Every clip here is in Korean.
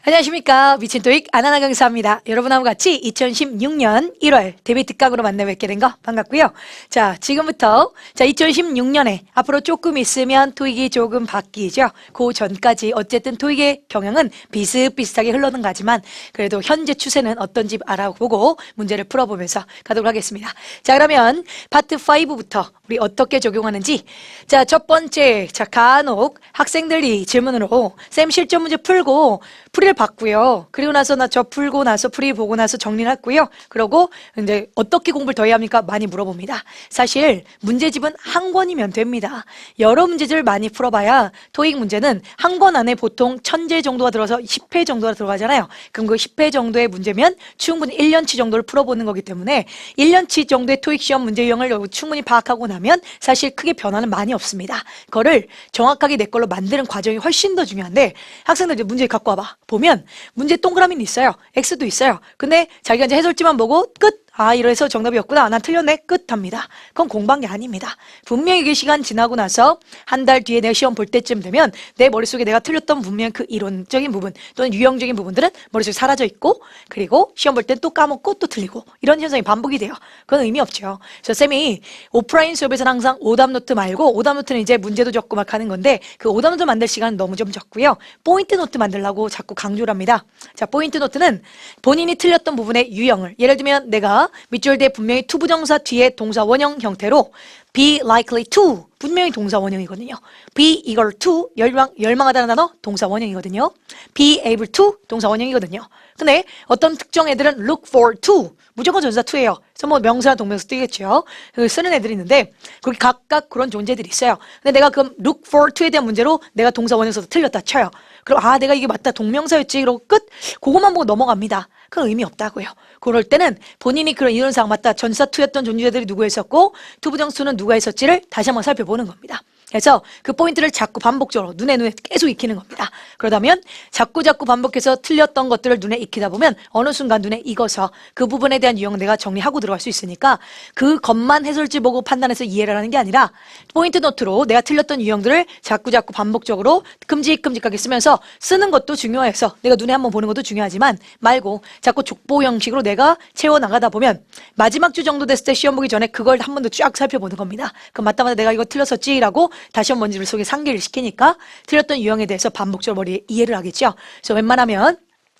안녕하십니까. 미친 토익 아나나 강사입니다. 여러분하고 같이 2016년 1월 데뷔 특강으로 만나 뵙게 된 거 반갑고요. 자, 지금부터 2016년에 앞으로 조금 있으면 토익이 조금 바뀌죠. 그 전까지 어쨌든 토익의 경향은 비슷비슷하게 흘러는 가지만 그래도 현재 추세는 어떤지 알아보고 문제를 풀어보면서 가도록 하겠습니다. 자, 그러면 파트 5부터 우리 어떻게 적용하는지. 자, 첫 번째, 간혹 학생들이 질문으로 쌤 실전 문제 풀고 풀이를 봤고요. 그리고 나서 나 저 풀고 나서 풀이 보고 나서 정리를 했고요. 그러고 이제 어떻게 공부를 더 해야 합니까? 많이 물어봅니다. 사실 문제집은 한 권이면 됩니다. 여러 문제집을 많이 풀어봐야 토익 문제는 한 권 안에 보통 1000제 정도가 들어서 10회 정도가 들어가잖아요. 그럼 그 10회 정도의 문제면 충분히 1년치 정도를 풀어보는 거기 때문에 1년치 정도의 토익 시험 문제 유형을 충분히 파악하고 나면 사실 크게 변화는 많이 없습니다. 그거를 정확하게 내 걸로 만드는 과정이 훨씬 더 중요한데 학생들 이제 문제 갖고 와봐. 보면 문제 동그라미는 있어요. X도 있어요. 근데 자기가 이제 해설지만 보고 끝! 아, 이래서 정답이었구나. 난 틀렸네. 끝 합니다. 그건 공부한 게 아닙니다. 분명히 이게 시간 지나고 나서 한 달 뒤에 내가 시험 볼 때쯤 되면 내 머릿속에 내가 틀렸던 분명 그 이론적인 부분 또는 유형적인 부분들은 머릿속에 사라져 있고 그리고 시험 볼 땐 또 까먹고 또 틀리고 이런 현상이 반복이 돼요. 그건 의미 없죠. 그래서 쌤이 오프라인 수업에서는 항상 오답노트 말고 오답노트는 이제 문제도 적고 막 하는 건데 그 오답노트 만들 시간은 너무 좀 적고요. 포인트 노트 만들라고 자꾸 강조를 합니다. 자, 포인트 노트는 본인이 틀렸던 부분의 유형을 예를 들면 내가 밑줄 뒤에 분명히 to 부정사 뒤에 동사 원형 형태로 be likely to 분명히 동사 원형이거든요. be eager to 열망하다는 단어 동사 원형이거든요. be able to 동사 원형이거든요. 근데 어떤 특정 애들은 look for to 무조건 전사 to예요. 그래서 뭐 명사나 동명사 뜨겠죠. 쓰는 애들이 있는데 거기 각각 그런 존재들이 있어요. 근데 내가 그 look for to에 대한 문제로 내가 동사 원형 써서 틀렸다 쳐요. 그럼 아 내가 이게 맞다 동명사였지 그러고 끝 그것만 보고 넘어갑니다. 그건 의미 없다고요. 그럴 때는 본인이 그런 이론상 맞다 전사 to였던 존재들이 누구 했었고 to 부정수는 누가 했었지를 다시 한번 살펴보는 겁니다. 그래서 그 포인트를 자꾸 반복적으로 눈에 계속 익히는 겁니다. 그러다면 자꾸 반복해서 틀렸던 것들을 눈에 익히다 보면 어느 순간 눈에 익어서 그 부분에 대한 유형을 내가 정리하고 들어갈 수 있으니까 그것만 해설지 보고 판단해서 이해를 하는 게 아니라 포인트 노트로 내가 틀렸던 유형들을 자꾸 반복적으로 큼직큼직하게 쓰면서 쓰는 것도 중요해서 내가 눈에 한번 보는 것도 중요하지만 말고 자꾸 족보 형식으로 내가 채워나가다 보면 마지막 주 정도 됐을 때 시험 보기 전에 그걸 한 번 더 쫙 살펴보는 겁니다. 그럼 맞다마다 내가 이거 틀렸었지라고 다시 한번 머릿 속에 상기를 시키니까 틀렸던 유형에 대해서 반복적으로 머리에 이해를 하겠죠. 그래서 웬만하면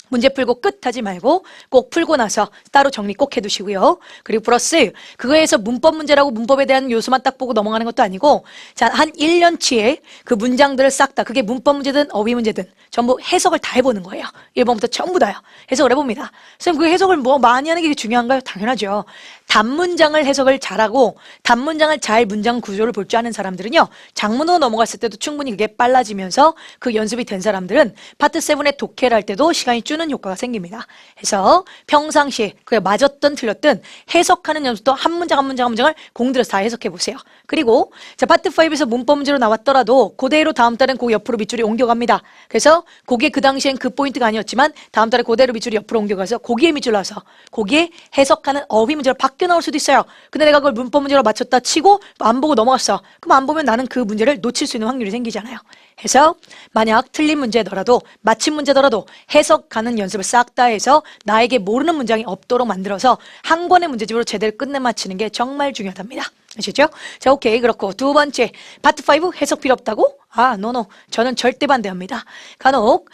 문제 풀고 끝 하지 말고 꼭 풀고 나서 따로 정리 꼭 해두시고요. 그리고 플러스 그거에서 문법 문제라고 문법에 대한 요소만 딱 보고 넘어가는 것도 아니고 자, 한 1년치에 그 문장들을 싹 다 그게 문법 문제든 어휘 문제든 전부 해석을 다 해보는 거예요. 1번부터 전부 다요. 해석을 해봅니다. 선생님 그 해석을 뭐 많이 하는 게 중요한가요? 당연하죠. 단문장을 해석을 잘하고 단문장을 잘 문장 구조를 볼 줄 아는 사람들은요. 장문으로 넘어갔을 때도 충분히 그게 빨라지면서 그 연습이 된 사람들은 파트 7의 독해를 할 때도 시간이 주는 효과가 생깁니다. 그래서 평상시에 그게 맞았든 틀렸든 해석하는 연습도 한 문장 한 문장을 공들여서 다 해석해 보세요. 그리고 자 파트 5에서 문법 문제로 나왔더라도 그대로 다음 달은 그 옆으로 밑줄이 옮겨갑니다. 그래서 그게 그 당시엔 그 포인트가 아니었지만 다음 달에 그대로 밑줄이 옆으로 옮겨가서 거기에 밑줄 나서 거기에 해석하는 어휘 문제로 바뀌어 나올 수도 있어요. 근데 내가 그걸 문법 문제로 맞췄다 치고 안 보고 넘어갔어. 그럼 안 보면 나는 그 문제를 놓칠 수 있는 확률이 생기잖아요. 해서 만약 틀린 문제더라도 맞힌 문제더라도 해석하는 연습을 싹 다 해서 나에게 모르는 문장이 없도록 만들어서 한 권의 문제집으로 제대로 끝내 맞히는 게 정말 중요하답니다. 아시죠? 자, 오케이. 그렇고 두 번째 파트 5 해석 필요 없다고? 아, 노노. 저는 절대 반대합니다. 간혹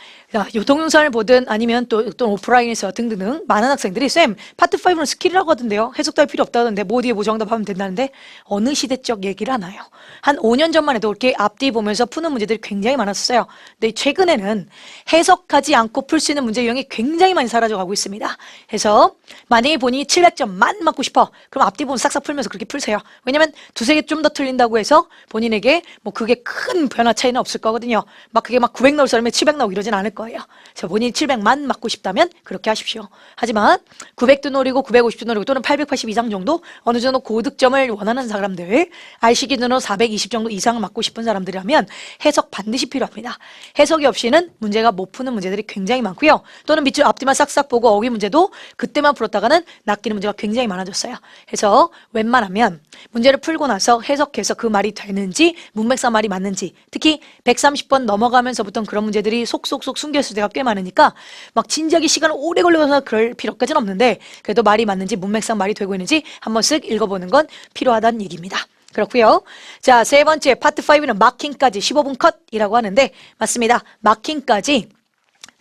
요 동영상을 보든 아니면 또 오프라인에서 등등등 많은 학생들이 쌤 파트 5는 스킬이라고 하던데요. 해석도 할 필요 없다던데 뭐 뒤에 뭐 정답하면 된다는데 어느 시대적 얘기를 하나요? 한 5년 전만 해도 이렇게 앞뒤 보면서 푸는 문제들이 굉장히 많았어요. 근데 최근에는 해석하지 않고 풀 수 있는 문제 유형이 굉장히 많이 사라져가고 있습니다. 그래서 만약에 본인이 700점만 맞고 싶어. 그럼 앞뒤 보면 싹싹 풀면서 그렇게 풀세요. 왜냐면 두세 개 좀 더 틀린다고 해서 본인에게 뭐 그게 큰 변화 차이는 없을 거거든요. 막 그게 막 900 나올 사람이 700 나오고 이러진 않을 거예요. 그래서 본인이 700만 맞고 싶다면 그렇게 하십시오. 하지만 900도 노리고 950도 노리고 또는 880 이상 정도 어느 정도 고득점을 원하는 사람들 RC 기준으로 420 정도 이상을 맞고 싶은 사람들이라면 해석 반드시 필요합니다. 해석이 없이는 문제가 못 푸는 문제들이 굉장히 많고요. 또는 밑줄 앞뒤만 싹싹 보고 어휘 문제도 그때만 풀었다가는 낚이는 문제가 굉장히 많아졌어요. 그래서 웬만하면 문제를 풀고 나서 해석해서 그 말이 되는지 문맥상 말이 맞는지 특히 130번 넘어가면서부터 그런 문제들이 속속속 숨겨있을 때가 꽤 많으니까 막 진지하게 시간을 오래 걸려서 그럴 필요까지는 없는데 그래도 말이 맞는지 문맥상 말이 되고 있는지 한 번씩 읽어보는 건 필요하다는 얘기입니다. 그렇고요. 자, 세 번째 파트 5는 마킹까지 15분 컷이라고 하는데 맞습니다. 마킹까지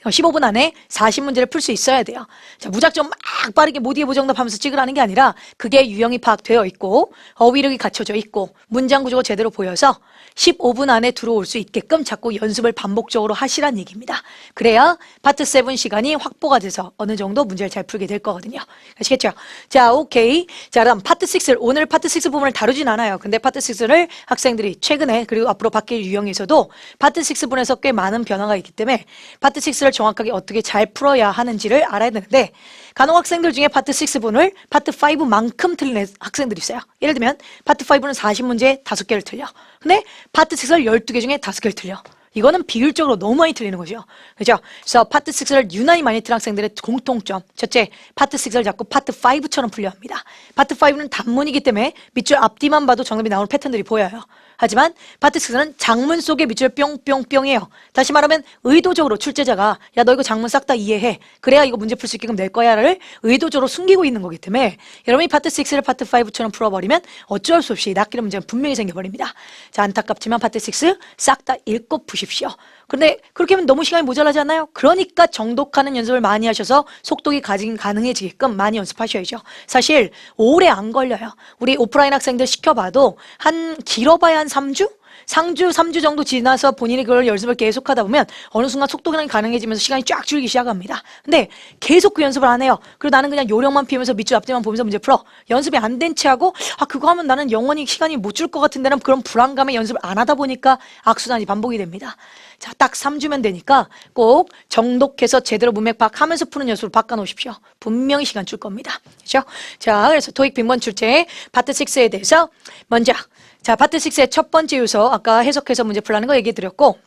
15분 안에 40문제를 풀 수 있어야 돼요. 자, 무작정 막 빠르게 모의보 정답하면서 찍으라는 게 아니라 그게 유형이 파악되어 있고 어휘력이 갖춰져 있고 문장 구조가 제대로 보여서 15분 안에 들어올 수 있게끔 자꾸 연습을 반복적으로 하시란 얘기입니다. 그래야 파트 7 시간이 확보가 돼서 어느 정도 문제를 잘 풀게 될 거거든요. 아시겠죠? 자, 오케이. 자, 그럼 파트 6를 오늘 파트 6 부분을 다루진 않아요. 근데 파트 6를 학생들이 최근에 그리고 앞으로 바뀔 유형에서도 파트 6 분에서 꽤 많은 변화가 있기 때문에 파트 6를 정확하게 어떻게 잘 풀어야 하는지를 알아야 되는데 간혹 학생들 중에 파트 6분을 파트 5만큼 틀린 학생들이 있어요. 예를 들면 파트 5는 40문제에 5개를 틀려. 근데 파트 6을 12개 중에 5개를 틀려. 이거는 비율적으로 너무 많이 틀리는 거죠. 그죠? 그래서 파트 6를 유난히 많이 틀린 학생들의 공통점. 첫째, 파트 6을 자꾸 파트 5처럼 풀려 합니다. 파트 5는 단문이기 때문에 밑줄 앞뒤만 봐도 정답이 나오는 패턴들이 보여요. 하지만 파트 6는 장문 속에 밑줄 뿅뿅뿅이에요. 다시 말하면 의도적으로 출제자가 야, 너 이거 장문 싹 다 이해해. 그래야 이거 문제 풀 수 있게끔 낼 거야를 의도적으로 숨기고 있는 거기 때문에 여러분이 파트 6를 파트 5처럼 풀어버리면 어쩔 수 없이 낚이는 문제는 분명히 생겨버립니다. 자, 안타깝지만 파트 6 싹 다 읽고 푸십시오. 근데 그렇게 하면 너무 시간이 모자라지 않나요? 그러니까 정독하는 연습을 많이 하셔서 속독이 가능해지게끔 많이 연습하셔야죠. 사실 오래 안 걸려요. 우리 오프라인 학생들 시켜봐도 한 길어봐야 한 3주? 3주 정도 지나서 본인이 그걸 연습을 계속 하다 보면 어느 순간 속독이 가능해지면서 시간이 쫙 줄기 시작합니다. 근데 계속 그 연습을 안 해요. 그리고 나는 그냥 요령만 피우면서 밑줄 앞뒤만 보면서 문제 풀어. 연습이 안 된 채 하고 그거 하면 나는 영원히 시간이 못 줄 것 같은데는 그런 불안감에 연습을 안 하다 보니까 악순환이 반복이 됩니다. 자, 딱 3주면 되니까 꼭 정독해서 제대로 문맥 파악하면서 푸는 연습으로 바꿔놓으십시오. 분명히 시간 줄 겁니다. 그렇죠? 자, 그래서 토익 빈번 출제 파트 6에 대해서 먼저 자, 파트 6의 첫 번째 요소 아까 해석해서 문제 풀라는 거 얘기해 드렸고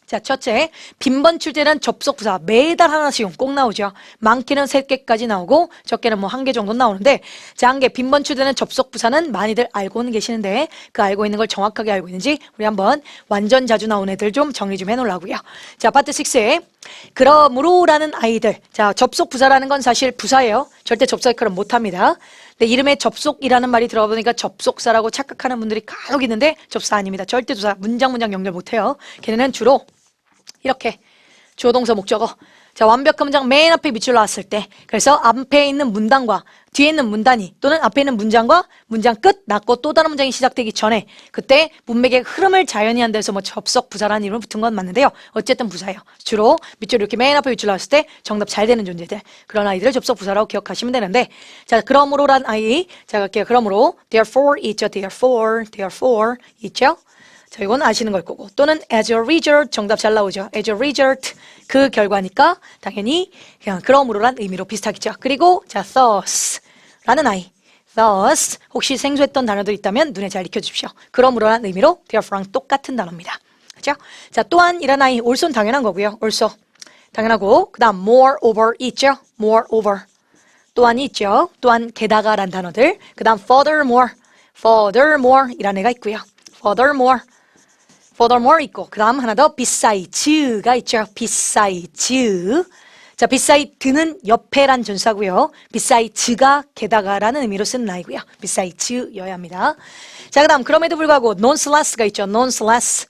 자, 첫째, 빈번 출제는 접속 부사 매달 하나씩은 꼭 나오죠. 많게는 3개까지 나오고 적게는 뭐 1개 정도 나오는데 자, 1개 빈번 출제는 접속 부사는 많이들 알고는 계시는데 그 알고 있는 걸 정확하게 알고 있는지 우리 한번 완전 자주 나온 애들 좀 정리 좀 해놓으려고요. 자, 파트 6에 그러므로라는 아이들 자, 접속 부사라는 건 사실 부사예요. 절대 접속 역할은 못합니다. 근데 이름에 접속이라는 말이 들어보니까 접속사라고 착각하는 분들이 간혹 있는데 접사 아닙니다. 절대 조사 문장 연결 못해요. 걔네는 주로 이렇게 주어 동사 목적어 자, 완벽한 문장 맨 앞에 밑줄 나왔을 때 그래서 앞에 있는 문단과 뒤에 있는 문단이 또는 앞에 있는 문장과 문장 끝 났고 또 다른 문장이 시작되기 전에 그때 문맥의 흐름을 자연히 한다 해서 뭐 접속 부사라는 이름을 붙은 건 맞는데요. 어쨌든 부사예요. 주로 밑줄 이렇게 맨 앞에 밑줄 나왔을 때 정답 잘 되는 존재들 그런 아이들을 접속 부사라고 기억하시면 되는데 자, 그러므로란 아이 자, 갈게요. 그러므로 therefore 있죠. therefore 있죠. 자, 이건 아시는 걸 거고 또는 as a result 정답 잘 나오죠. as a result 그 결과니까 당연히 그냥 그러므로란 의미로 비슷하겠죠. 그리고 자, thus라는 아이 thus 혹시 생소했던 단어들 있다면 눈에 잘 익혀주십시오. 그러므로란 의미로 therefore랑 똑같은 단어입니다. 그렇죠? 자, 또한 이런 아이 also는 당연한 거고요. also 당연하고 그 다음 moreover 있죠. moreover 또한이 있죠. 또한 게다가란 단어들 그 다음 furthermore 이라는 애가 있고요. furthermore 있고 그 다음 하나 더 beside가 있죠. besides 자, beside는 옆에란 전사고요. besides가 게다가라는 의미로 쓰는 아이고요. besides여야 합니다. 자, 그 다음 그럼에도 불구하고 nonetheless가 있죠. nonetheless가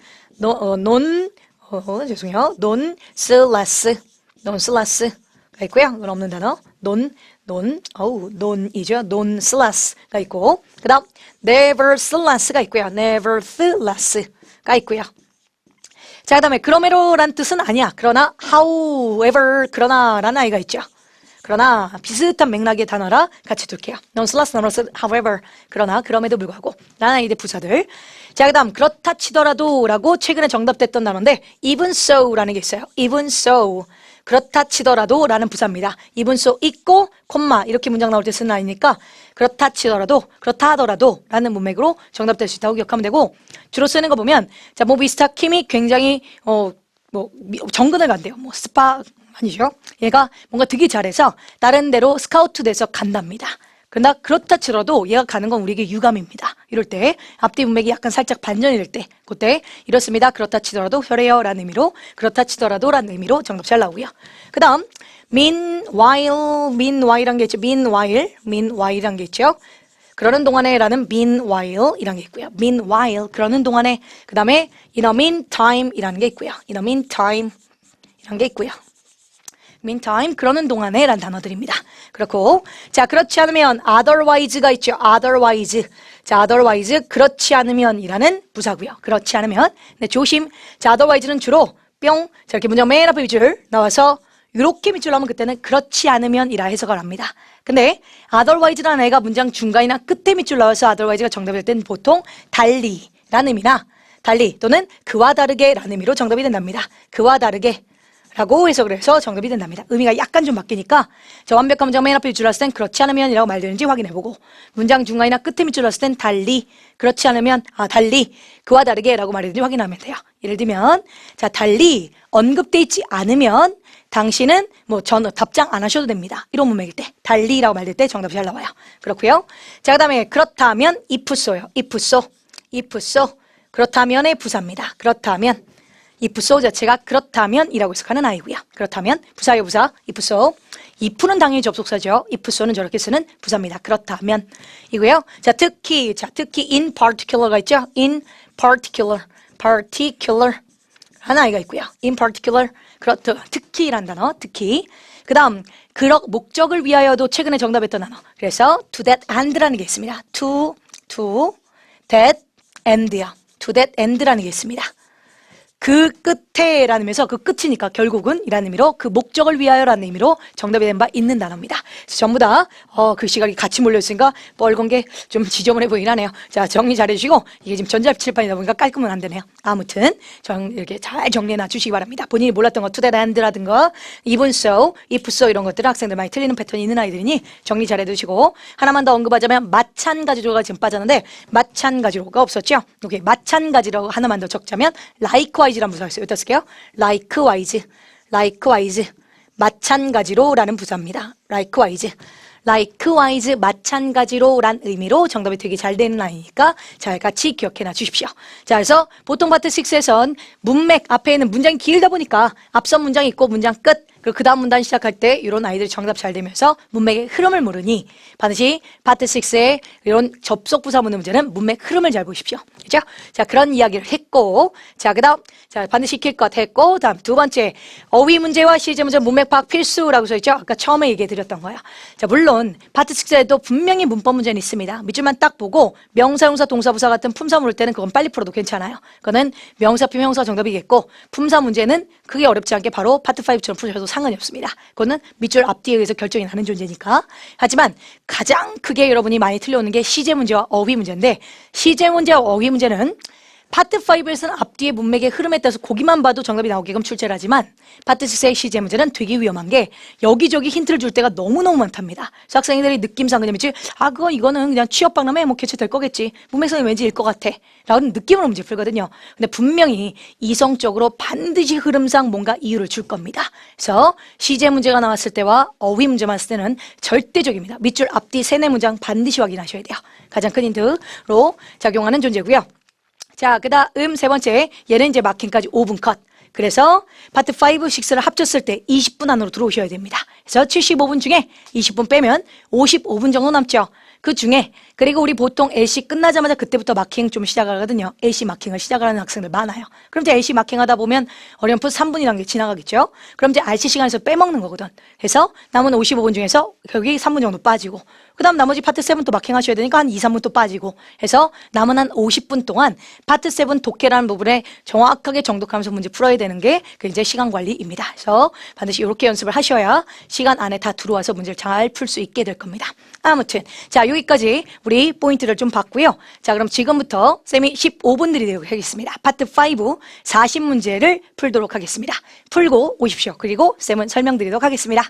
있고요. 이건 없는 단어 non이죠. nonetheless가 있고 그 다음 nevertheless가 있고요. nevertheless가 있고요. 자, 그 다음에 그러므로란 뜻은 아니야. 그러나 however 그러나라는 아이가 있죠. 그러나 비슷한 맥락의 단어라 같이 둘게요. nonetheless, however 그러나 그럼에도 불구하고 라는 아이들 부사들. 자, 그 다음 그렇다 치더라도 라고 최근에 정답됐던 단어인데 even so라는 게 있어요. even so 그렇다 치더라도 라는 부사입니다. even so 있고 콤마 이렇게 문장 나올 때 쓰는 아이니까 그렇다 치더라도 그렇다 하더라도 라는 문맥으로 정답될 수 있다고 기억하면 되고 주로 쓰는 거 보면 자, 뭐 비스타 킴이 굉장히 정근을 간대요. 뭐 스파 아니죠. 얘가 뭔가 되게 잘해서 다른 데로 스카우트 돼서 간답니다. 그러나 그렇다 치더라도 얘가 가는 건 우리에게 유감입니다. 이럴 때 앞뒤 문맥이 약간 살짝 반전이 될 때 그때 이렇습니다. 그렇다 치더라도 혈해요 라는 의미로 그렇다 치더라도 라는 의미로 정답 잘 나오고요. 그 다음 meanwhile이란 게 있죠. meanwhile이란 게 있죠. 그러는 동안에 라는 meanwhile이란 게 있고요. meanwhile 그러는 동안에 그 다음에 in the meantime이라는 게 있고요. in the meantime 이란 게 있고요. meantime 그러는 동안에 라는 단어들입니다. 그렇고 자 그렇지 않으면 otherwise가 있죠. otherwise 자 otherwise 그렇지 않으면 이라는 부사고요. 그렇지 않으면 네, 조심 자 otherwise는 주로 뿅 자 이렇게 문장 맨 앞에 밑줄 나와서 이렇게 밑줄 나오면 그때는 그렇지 않으면 이라 해석을 합니다. 근데 otherwise라는 애가 문장 중간이나 끝에 밑줄 나와서 otherwise가 정답이 될 때는 보통 달리 라는 의미나 달리 또는 그와 다르게 라는 의미로 정답이 된답니다. 그와 다르게 라고 해석을 해서 정답이 된답니다. 의미가 약간 좀 바뀌니까 자 완벽한 문장 맨 앞에 밑줄 났을 땐 그렇지 않으면 이라고 말되는지 확인해보고 문장 중간이나 끝에 밑줄 났을 땐 달리 그렇지 않으면 달리 그와 다르게 라고 말되는지 확인하면 돼요. 예를 들면 자 달리 언급돼 있지 않으면 당신은 뭐 답장 안 하셔도 됩니다. 이런 문맥일 때 달리라고 말될 때 정답이 잘 나와요. 그렇고요. 자 그다음에 그렇다면 if so요. if so 그렇다면의 부사입니다. 그렇다면 if so 자체가 그렇다면 이라고 해석하는 아이고요. 그렇다면 부사요 부사 if so if는 당연히 접속사죠. if so는 저렇게 쓰는 부사입니다. 그렇다면 이고요. 자 특히 in particular가 있죠. in particular 하나 아이가 있고요. in particular 특히란 단어 특히 그 다음 목적을 위하여도 최근에 정답했던 단어 그래서 to that end라는 게 있습니다. to that end요. to that end라는 게 있습니다. 그 끝에 라는 의미에서 그 끝이니까 결국은 이라는 의미로 그 목적을 위하여 라는 의미로 정답이 된 바 있는 단어입니다. 전부 다 글씨가 같이 몰려있으니까 뻘건 게 좀 지저분해 보이긴 하네요. 자 정리 잘 해주시고 이게 지금 전자칠판이다 보니까 깔끔은 안 되네요. 아무튼 이렇게 잘 정리해 놔주시기 바랍니다. 본인이 몰랐던 거 to that end라든가 even so, if so 이런 것들은 학생들 많이 틀리는 패턴이 있는 아이들이니 정리 잘 해두시고 하나만 더 언급하자면 마찬가지로가 지금 빠졌는데 마찬가지로가 없었죠. 여기 마찬가지로 하나만 더 적자면 likewise 라는 부사가 있어요. 여기다 쓸게요. likewise 마찬가지로 라는 부사입니다. likewise 마찬가지로 란 의미로 정답이 되게 잘 되는 라인이니까 잘 같이 기억해 놔 주십시오. 자, 그래서 보통 파트 6에선 문맥 앞에 있는 문장이 길다 보니까 앞선 문장이 있고 문장 끝 그리고 그 다음 문단 시작할 때 이런 아이들이 정답 잘 되면서 문맥의 흐름을 모르니 반드시 파트 6의 이런 접속 부사 묻는 문제는 문맥 흐름을 잘 보십시오. 그죠? 자, 그런 이야기를 했고 자, 그 다음 자 반드시 익힐 것 했고 다음 두 번째 어휘 문제와 시제 문제 문맥 파악 필수라고 써있죠. 아까 처음에 얘기해 드렸던 거야. 자, 물론 파트 6에도 분명히 문법 문제는 있습니다. 밑줄만 딱 보고 명사, 형사, 동사, 부사 같은 품사 물을 때는 그건 빨리 풀어도 괜찮아요. 그거는 명사, 표명사 정답이겠고 품사 문제는 크게 어렵지 않게 바로 파트 5처럼 푸셔도 상관이 없습니다. 그거는 밑줄 앞뒤에 의해서 결정이 나는 존재니까. 하지만 가장 크게 여러분이 많이 틀려오는 게 시제 문제와 어휘 문제인데 시제 문제와 어휘 문제는 파트 5에서는 앞뒤의 문맥의 흐름에 따라서 거기만 봐도 정답이 나오게끔 출제를 하지만 파트 6의 시제 문제는 되게 위험한 게 여기저기 힌트를 줄 때가 너무너무 많답니다. 그래서 학생들이 느낌상 그냥 이거는 그냥 취업박람회 뭐 개최될 거겠지. 문맥상이 왠지 일 것 같아. 라는 느낌으로 문제 풀거든요. 근데 분명히 이성적으로 반드시 흐름상 뭔가 이유를 줄 겁니다. 그래서 시제 문제가 나왔을 때와 어휘 문제만 했을 때는 절대적입니다. 밑줄 앞뒤 세네 문장 반드시 확인하셔야 돼요. 가장 큰 힌트로 작용하는 존재고요. 자, 그 다음 세 번째, 얘는 이제 마킹까지 5분 컷. 그래서 파트 5, 6를 합쳤을 때 20분 안으로 들어오셔야 됩니다. 그래서 75분 중에 20분 빼면 55분 정도 남죠. 그 중에 그리고 우리 보통 LC 끝나자마자 그때부터 마킹 좀 시작하거든요. LC 마킹을 시작하는 학생들 많아요. 그럼 이제 LC 마킹 하다 보면 어렴풋 3분이라는 게 지나가겠죠. 그럼 이제 RC 시간에서 빼먹는 거거든. 그래서 남은 55분 중에서 여기 3분 정도 빠지고 그 다음 나머지 파트 7 또 마킹 하셔야 되니까 한 2, 3분 또 빠지고 해서 남은 한 50분 동안 파트 7 독해라는 부분에 정확하게 정독하면서 문제 풀어야 되는 게 그 이제 시간 관리입니다. 그래서 반드시 이렇게 연습을 하셔야 시간 안에 다 들어와서 문제를 잘 풀 수 있게 될 겁니다. 아무튼 자 여기까지 우리 포인트를 좀 봤고요. 자 그럼 지금부터 쌤이 15분 드리도록 하겠습니다. 파트 5 40문제를 풀도록 하겠습니다. 풀고 오십시오. 그리고 쌤은 설명드리도록 하겠습니다.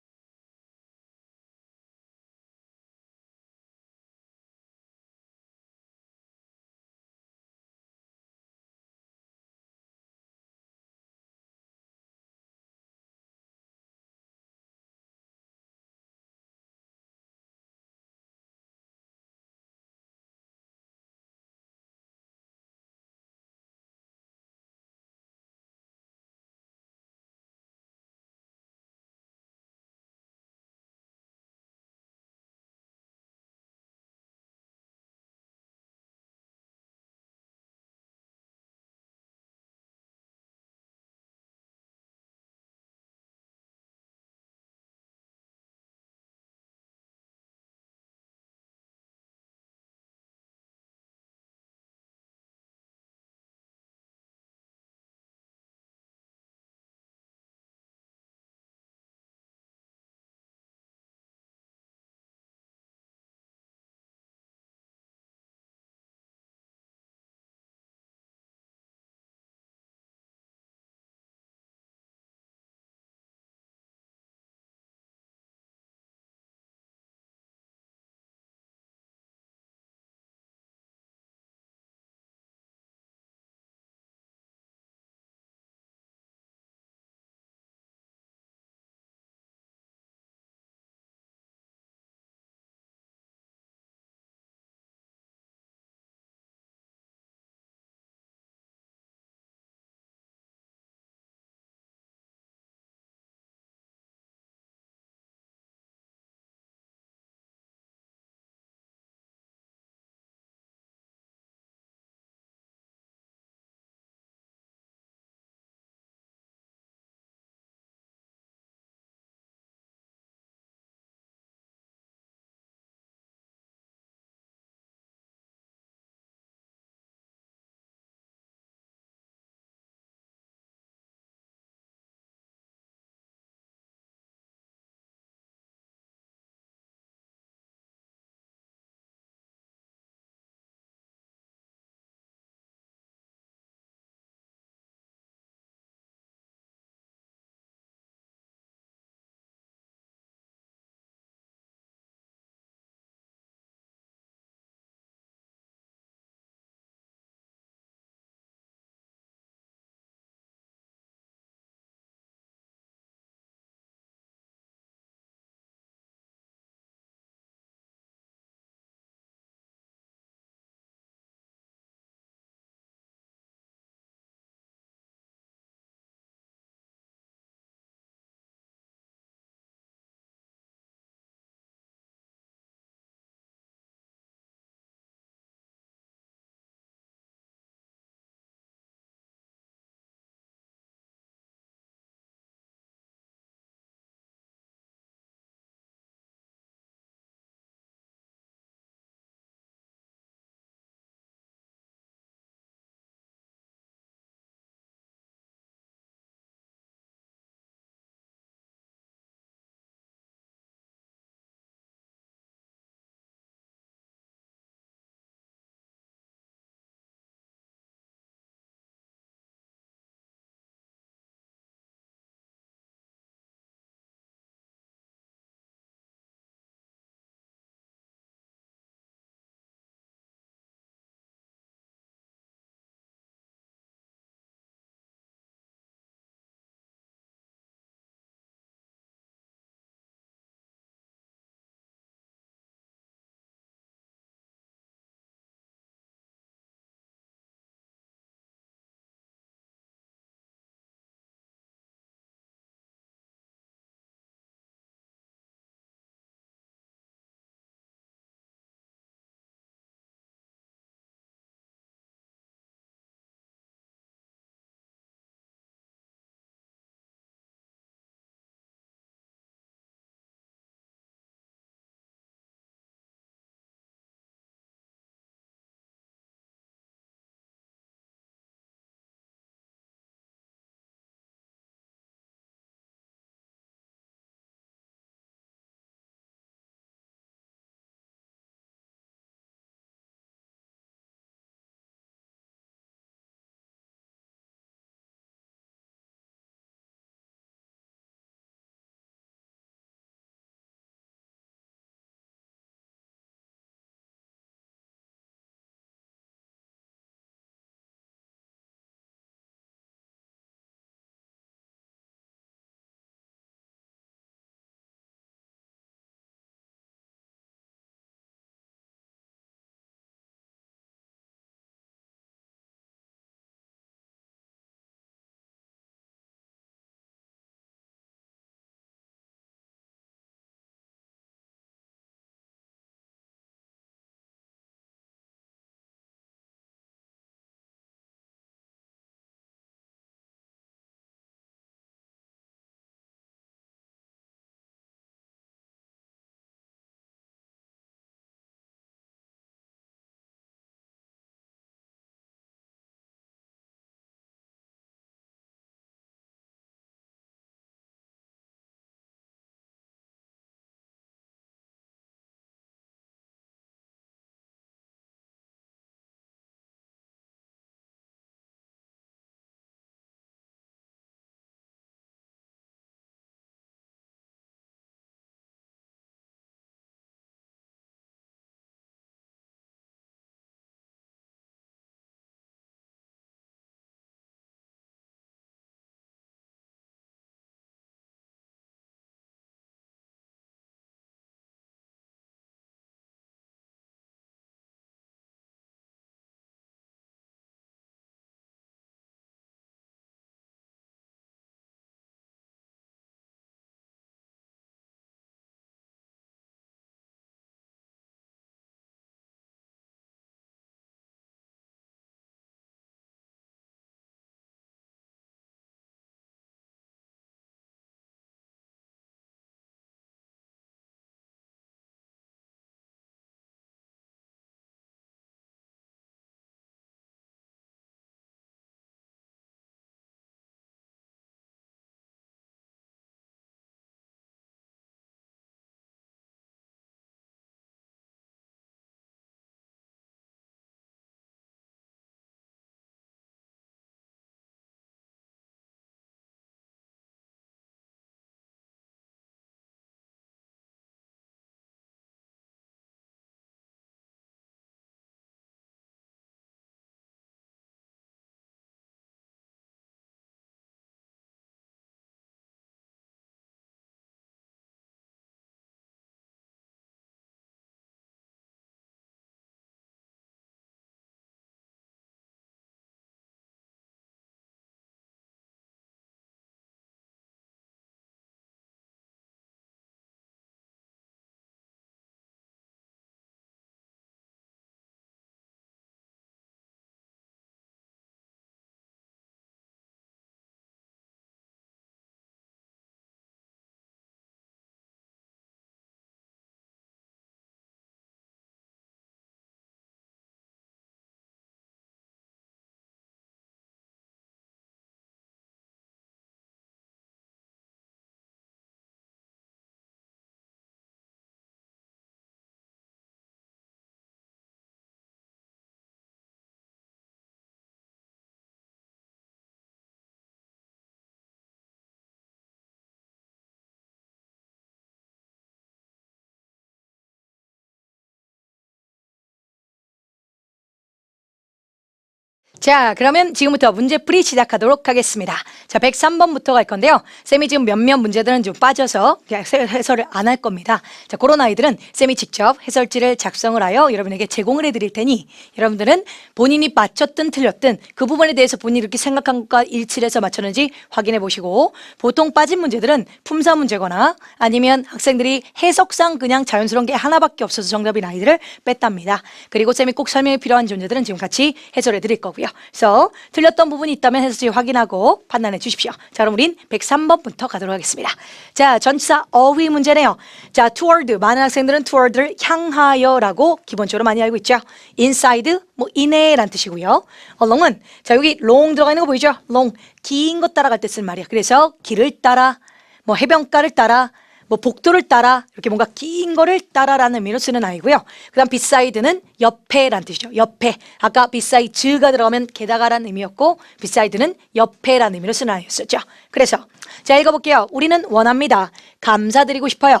자, 그러면 지금부터 문제풀이 시작하도록 하겠습니다. 자, 103번부터 갈 건데요. 쌤이 지금 몇몇 문제들은 좀 빠져서 그냥 해설을 안 할 겁니다. 자, 그런 아이들은 쌤이 직접 해설지를 작성을 하여 여러분에게 제공을 해드릴 테니 여러분들은 본인이 맞췄든 틀렸든 그 부분에 대해서 본인이 이렇게 생각한 것과 일치를 해서 맞췄는지 확인해 보시고 보통 빠진 문제들은 품사 문제거나 아니면 학생들이 해석상 그냥 자연스러운 게 하나밖에 없어서 정답인 아이들을 뺐답니다. 그리고 쌤이 꼭 설명이 필요한 존재들은 지금 같이 해설해 드릴 거고요. 그래서 틀렸던 부분이 있다면 해설지 확인하고 판단해 주십시오. 자, 그럼 우린 103번부터 가도록 하겠습니다. 자, 전치사 어휘 문제네요. 자, toward. 많은 학생들은 toward를 향하여라고 기본적으로 많이 알고 있죠. inside, 뭐 이내란 뜻이고요. along은 자, 여기 long 들어가 있는 거 보이죠? long, 긴 것 따라갈 때 쓰는 말이야. 그래서 길을 따라, 뭐 해변가를 따라, 뭐 복도를 따라 이렇게 뭔가 긴 거를 따라라는 의미로 쓰는 아이고요. 그 다음 beside는 옆에란 뜻이죠. 옆에. 아까 beside가 들어가면 게다가라는 의미였고 beside는 옆에라는 의미로 쓰는 아이였었죠. 그래서 자, 읽어볼게요. 우리는 원합니다. 감사드리고 싶어요.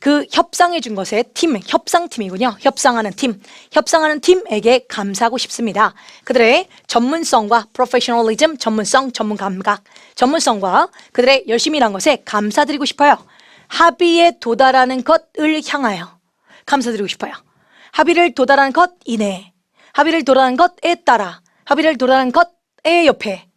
그 협상해 준 것에 팀, 협상팀이군요. 협상하는 팀에게 감사하고 싶습니다. 그들의 전문성과 professionalism, 전문성, 전문 감각, 전문성과 그들의 열심히 일한 것에 감사드리고 싶어요. 합의에 도달하는 것을 향하여 감사드리고 싶어요. 합의를 도달하는 것 이내, 합의를 도달하는 것에 따라, 합의를 도달하는 것의 옆에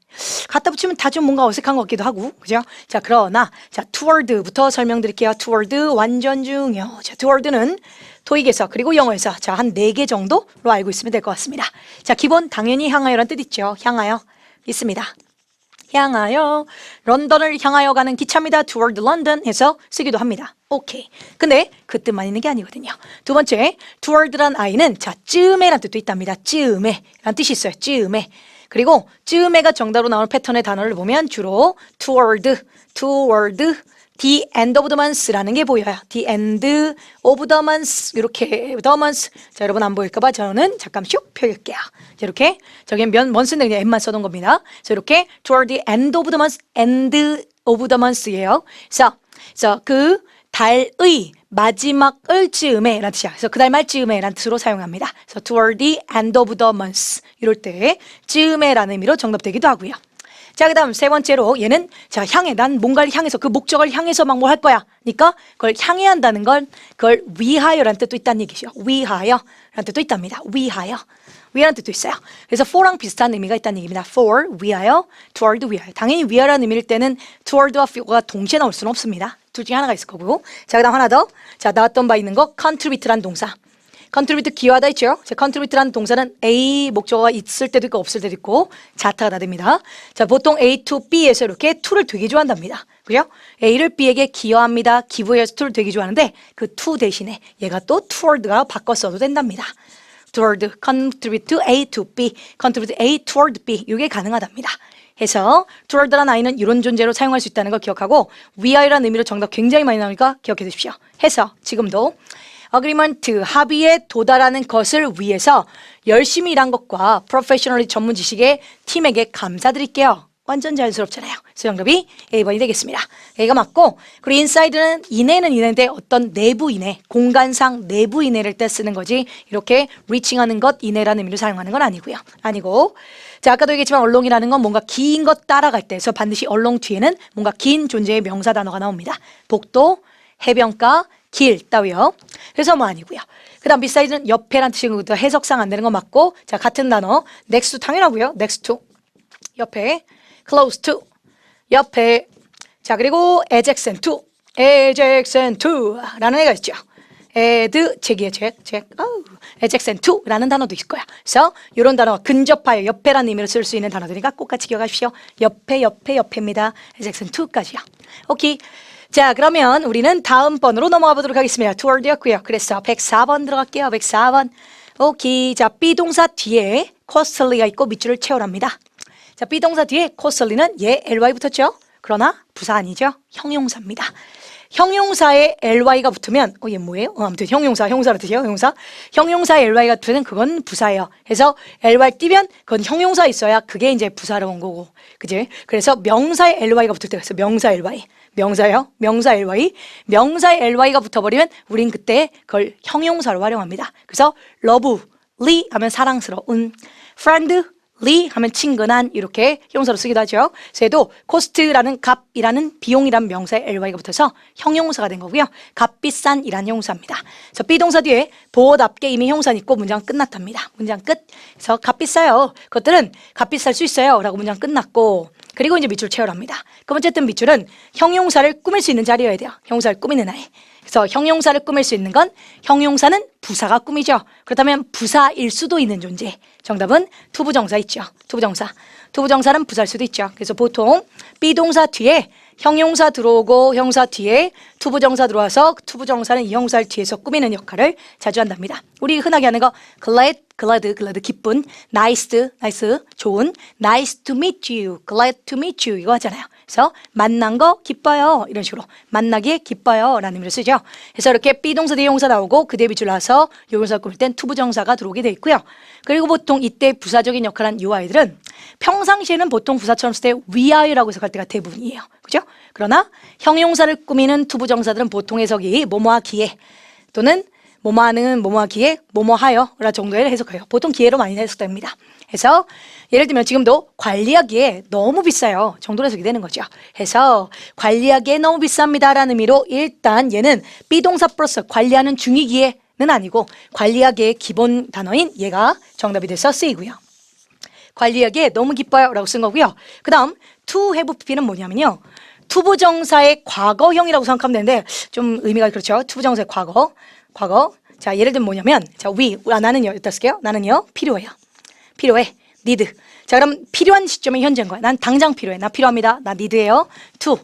갖다 붙이면 다 좀 뭔가 어색한 것 같기도 하고, 그죠? 자, 그러나 자, toward부터 설명드릴게요. toward 완전 중요. 자, toward는 토익에서 그리고 영어에서 자, 한 4개 정도로 알고 있으면 될 것 같습니다. 자, 기본 당연히 향하여라는 뜻 있죠. 향하여 있습니다. 향하여, 런던을 향하여 가는 기차입니다. toward London 해서 쓰기도 합니다. 오케이. 근데 그 뜻만 있는 게 아니거든요. 두 번째, toward란 아이는 자, 쯤에란 뜻도 있답니다. 쯤에란 뜻이 있어요. 쯤에. 그리고 쯤에가 정답으로 나오는 패턴의 단어를 보면 주로 toward, the end of the month라는 게 보여요. the end of the month 이렇게 the month. 자, 여러분 안 보일까봐 저는 잠깐 슉 펴볼게요. 자, 이렇게 저기 month는 그냥 m만 써둔 겁니다. 자, 이렇게 toward the end of the month, end of the month예요. 그래서 그 달의 마지막을 즈음에 라는 뜻이야. 그래서 그 달 말 즈음에 라는 뜻으로 사용합니다. 그래서 toward the end of the month 이럴 때 즈음에 라는 의미로 정답되기도 하고요. 자, 그 다음 세 번째로 얘는 자, 향해. 난 뭔가를 향해서 그 목적을 향해서 막 뭘 할 거야. 그러니까 그걸 향해야 한다는 건 그걸 위하여라는 뜻도 있다는 얘기죠. 위하여라는 뜻도 있답니다. 위하여라는 뜻도 있어요. 그래서 for랑 비슷한 의미가 있다는 얘기입니다. for, 위하여, toward, 위하여. 당연히 위하여라는 의미일 때는 toward와 for가 동시에 나올 수는 없습니다. 둘 중에 하나가 있을 거고. 자, 그 다음 하나 더. 자, 나왔던 바 있는 거 contribute라는 동사. contribute 기여하다 있죠. contribute라는 동사는 A 목적어가 있을 때도 있고 없을 때도 있고 자타가 다 됩니다. 자, 보통 A to B에서 이렇게 to를 되게 좋아한답니다. 그죠? A를 B에게 기여합니다. 기부해서 to를 되게 좋아하는데 그 to 대신에 얘가 또 toward가 바꿔 써도 된답니다. toward, contribute to A to B, contribute A toward B 이게 가능하답니다. 해서 toward라는 아이는 이런 존재로 사용할 수 있다는 걸 기억하고 위하여라는 의미로 정답 굉장히 많이 나오니까 기억해 두십시오. 해서 지금도 agreement, 합의에 도달하는 것을 위해서 열심히 일한 것과 professionally 전문 지식의 팀에게 감사드릴게요. 완전 자연스럽잖아요. 그래서 정답이 A번이 되겠습니다. A가 맞고, 그리고 inside는 이내는 이내인데 어떤 내부 이내, 공간상 내부 이내를 때 쓰는 거지 이렇게 reaching하는 것 이내라는 의미로 사용하는 건 아니고요. 아니고, 자, 아까도 얘기했지만 along이라는 건 뭔가 긴 것 따라갈 때, 그래서 반드시 along 뒤에는 뭔가 긴 존재의 명사 단어가 나옵니다. 복도, 해변가, 길 따위요. 그래서 뭐 아니고요. 그 다음 beside는 옆에란 뜻이고 해석상 안 되는 거 맞고, 자, 같은 단어 next to 당연하고요. next to 옆에, close to 옆에, 자, 그리고 adjacent to 라는 애가 있죠. add 잭이에요. 잭 adjacent to 라는 단어도 있을 거야. 그래서 이런 단어가 근접하여 옆에라는 의미로 쓸 수 있는 단어들이니까 꼭 같이 기억하십시오. 옆에입니다. adjacent to까지요. 오케이. 자, 그러면 우리는 다음 번으로 넘어가 보도록 하겠습니다. toward였고요. 그래서 104번 들어갈게요. 104번. 오케이. 자, 비동사 뒤에 costly가 있고 밑줄을 채우랍니다. 자, 비동사 뒤에 costly는 얘 ly 붙었죠? 그러나 부사 아니죠? 형용사입니다. 형용사에 ly가 붙으면 얘 뭐예요? 아무튼 형용사라는 뜻이에요. 형용사에 ly가 붙으면 그건 부사예요. 그래서 ly 띄면 그건 형용사 있어야 그게 이제 부사로 온 거고. 그지? 그래서 명사에 ly가 붙을 때가 있어요. 명사 ly. 명사예요. 명사 ly. 명사에 ly가 붙어버리면 우린 그때 그걸 형용사로 활용합니다. 그래서 lovely 하면 사랑스러운, friendly 리 하면 친근한 이렇게 형용사로 쓰기도 하죠. 그래서 얘도 cost라는 값이라는 비용이라는 명사에 ly가 붙어서 형용사가 된 거고요. 값비싼이라는 형용사입니다. 그래서 비동사 뒤에 보어답게 이미 형용사는 있고 문장 끝났답니다. 문장 끝. 그래서 값비싸요. 그것들은 값비쌀 수 있어요. 라고 문장 끝났고 그리고 이제 밑줄 채우랍니다. 그럼 어쨌든 밑줄은 형용사를 꾸밀 수 있는 자리여야 돼요. 형용사를 꾸미는 아이. 그래서 형용사를 꾸밀 수 있는 건 형용사는 부사가 꾸미죠. 그렇다면 부사일 수도 있는 존재. 정답은 투부정사 있죠. 투부정사. 투부정사는 부사일 수도 있죠. 그래서 보통 비동사 뒤에 형용사 들어오고 형사 뒤에 투부정사 들어와서 투부정사는 이 형사를 뒤에서 꾸미는 역할을 자주 한답니다. 우리 흔하게 하는 거 glad, 기쁜, nice, 좋은, nice to meet you, glad to meet you 이거 하잖아요. 그래서 만난 거 기뻐요. 이런 식으로 만나기에 기뻐요 라는 의미로 쓰죠. 그래서 이렇게 비동사 뒤에 형사 나오고 그 뒤에 밑줄 나와서 형용사 꾸밀 땐 투부정사가 들어오게 돼 있고요. 그리고 보통 이때 부사적인 역할을 한 이 아이들은 평상시에는 보통 부사처럼 쓸 때 위하여라고 해석할 때가 대부분이에요. 그죠? 그러나 형용사를 꾸미는 투부정사들은 보통 해석이 뭐뭐하기에 또는 뭐뭐하는 뭐뭐하기에 뭐뭐하여 라 정도의 해석해요. 보통 기회로 많이 해석됩니다. 그래서 예를 들면 지금도 관리하기에 너무 비싸요. 정도로 해석이 되는 거죠. 해서 관리하기에 너무 비쌉니다 라는 의미로 일단 얘는 비동사 플러스 관리하는 중이기에는 아니고 관리하기의 기본 단어인 얘가 정답이 돼서 쓰이고요. 관리하기에 너무 기뻐요 라고 쓴 거고요. 그 다음 to have pp는 뭐냐면요. 투부정사의 과거형이라고 생각하면 되는데 좀 의미가 그렇죠. 투부정사의 과거. 자, 예를 들면 뭐냐면 자, 나는요. 이따 쓸게요. 나는요. 필요해요. 필요해. need. 자, 그럼 필요한 시점이 현재인 거야. 난 당장 필요해. 나 필요합니다. 나 need예요. to.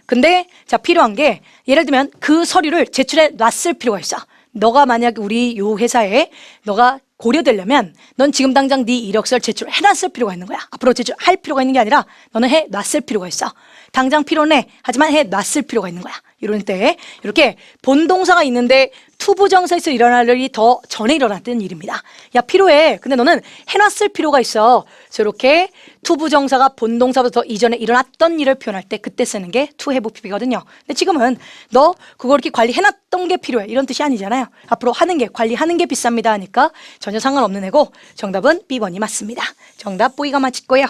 근데 자, 필요한 게 예를 들면 그 서류를 제출해 놨을 필요가 있어. 너가 만약 우리 요 회사에 너가 고려되려면 넌 지금 당장 네 이력서를 제출해놨을 필요가 있는 거야. 앞으로 제출할 필요가 있는 게 아니라 너는 해놨을 필요가 있어. 당장 필요해. 하지만 해놨을 필요가 있는 거야. 이런 때 이렇게 본동사가 있는데 투부정사에서 일어날 일이 더 전에 일어났던 일입니다. 야 필요해. 근데 너는 해놨을 필요가 있어. 그래서 이렇게 투부정사가 본동사보다 더 이전에 일어났던 일을 표현할 때 그때 쓰는 게 to have pp거든요. 근데 지금은 너 그거 이렇게 관리해놨던 게 필요해. 이런 뜻이 아니잖아요. 앞으로 하는 게 관리하는 게 비쌉니다 하니까 전혀 상관없는 애고 정답은 B번이 맞습니다. 정답 B가 맞고요.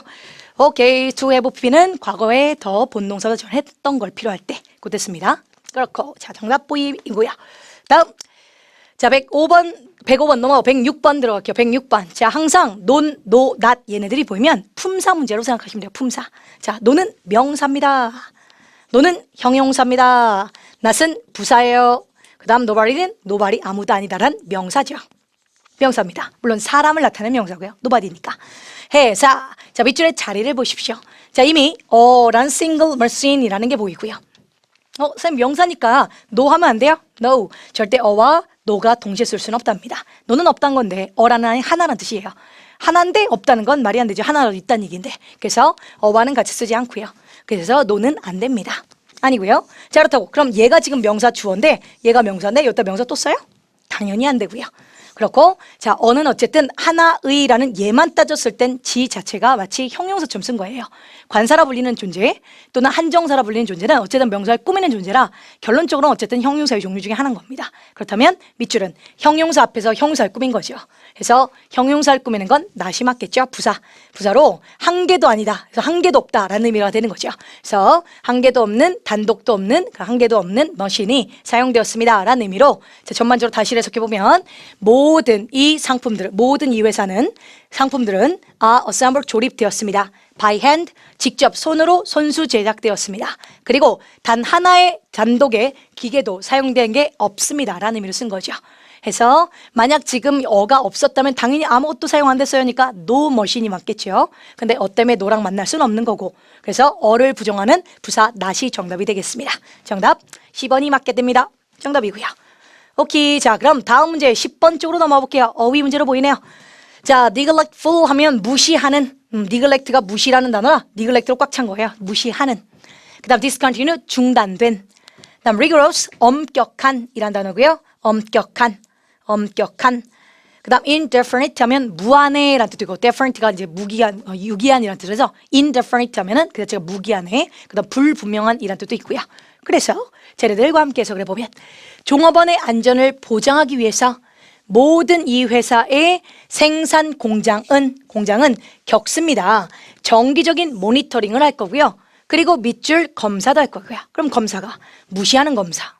오케이. to have pp는 과거에 더 본동사가 전에 했던 걸 필요할 때 그때 씁니다. 그렇고 자 정답 B이고요. 다음 자 105번 넘어가고 106번 들어갈게요. 106번. 자 항상 논, 노, 낫 얘네들이 보이면 품사 문제로 생각하시면 돼요. 품사. 자 노는 명사입니다. 노는 형용사입니다. 낫은 부사예요. 그 다음 nobody는 nobody 아무도 아니다란 명사죠. 명사입니다. 물론 사람을 나타내는 명사고요. nobody니까. 해사. 자 밑줄에 자리를 보십시오. 자 이미 라는 single machine이라는 게 보이고요. 선생님 명사니까 no 하면 안 돼요? No. 절대 어와 no가 동시에 쓸 수는 없답니다. no는 없다는 건데 어라는 하나라는 뜻이에요. 하나인데 없다는 건 말이 안 되죠. 하나라도 있다는 얘기인데. 그래서 어와는 같이 쓰지 않고요. 그래서 no는 안 됩니다. 아니고요. 자 그렇다고 그럼 얘가 지금 명사 주어인데 얘가 명사인데 여기다 명사 또 써요? 당연히 안 되고요. 그렇고 자 어는 어쨌든 하나의라는 얘만 따졌을 땐 지 자체가 마치 형용사처럼 쓴 거예요. 관사라 불리는 존재 또는 한정사라 불리는 존재는 어쨌든 명사를 꾸미는 존재라 결론적으로는 어쨌든 형용사의 종류 중에 하나인 겁니다. 그렇다면 밑줄은 형용사 앞에서 형용사를 꾸민 거죠. 그래서 형용사를 꾸미는 건 낫이 맞겠죠. 부사로 한 개도 아니다. 그래서 한 개도 없다라는 의미가 되는 거죠. 그래서 한 개도 없는 단독도 없는 한 개도 없는 머신이 사용되었습니다 라는 의미로 자, 전반적으로 다시 해석해 보면 모든 이 상품들, 모든 이 회사는 상품들은 assembled 조립되었습니다. by hand, 직접 손으로 손수 제작되었습니다. 그리고 단 하나의 단독의 기계도 사용된 게 없습니다 라는 의미로 쓴 거죠. 해서 만약 지금 어가 없었다면 당연히 아무것도 사용 안 됐어요니까 no machine이 맞겠죠. 근데 어 때문에 no랑 만날 수는 없는 거고 그래서 어를 부정하는 부사 not이 정답이 되겠습니다. 정답 10번이 맞게 됩니다. 정답이고요. 오케이. 자 그럼 다음 문제 10번 쪽으로 넘어가 볼게요. 어휘 문제로 보이네요. 자 neglectful 하면 무시하는 neglect가 무시라는 단어라 neglect로 꽉 찬 거예요. 무시하는. 그 다음 discontinue 중단된. 그 다음 rigorous 엄격한 이란 단어고요. 엄격한. 그 다음 indefinite 하면 무한해라는 뜻이고 definite가 이제 무기한, 유기한이라는 뜻에서 indefinite 하면은 그 자체가 무기한해. 그 다음 불분명한 이란 뜻도 있고요. 그래서 쟤네들과 함께 해석을 해보면 종업원의 안전을 보장하기 위해서 모든 이 회사의 생산 공장은 겪습니다. 정기적인 모니터링을 할 거고요. 그리고 밑줄 검사도 할 거고요. 그럼 검사가 무시하는 검사,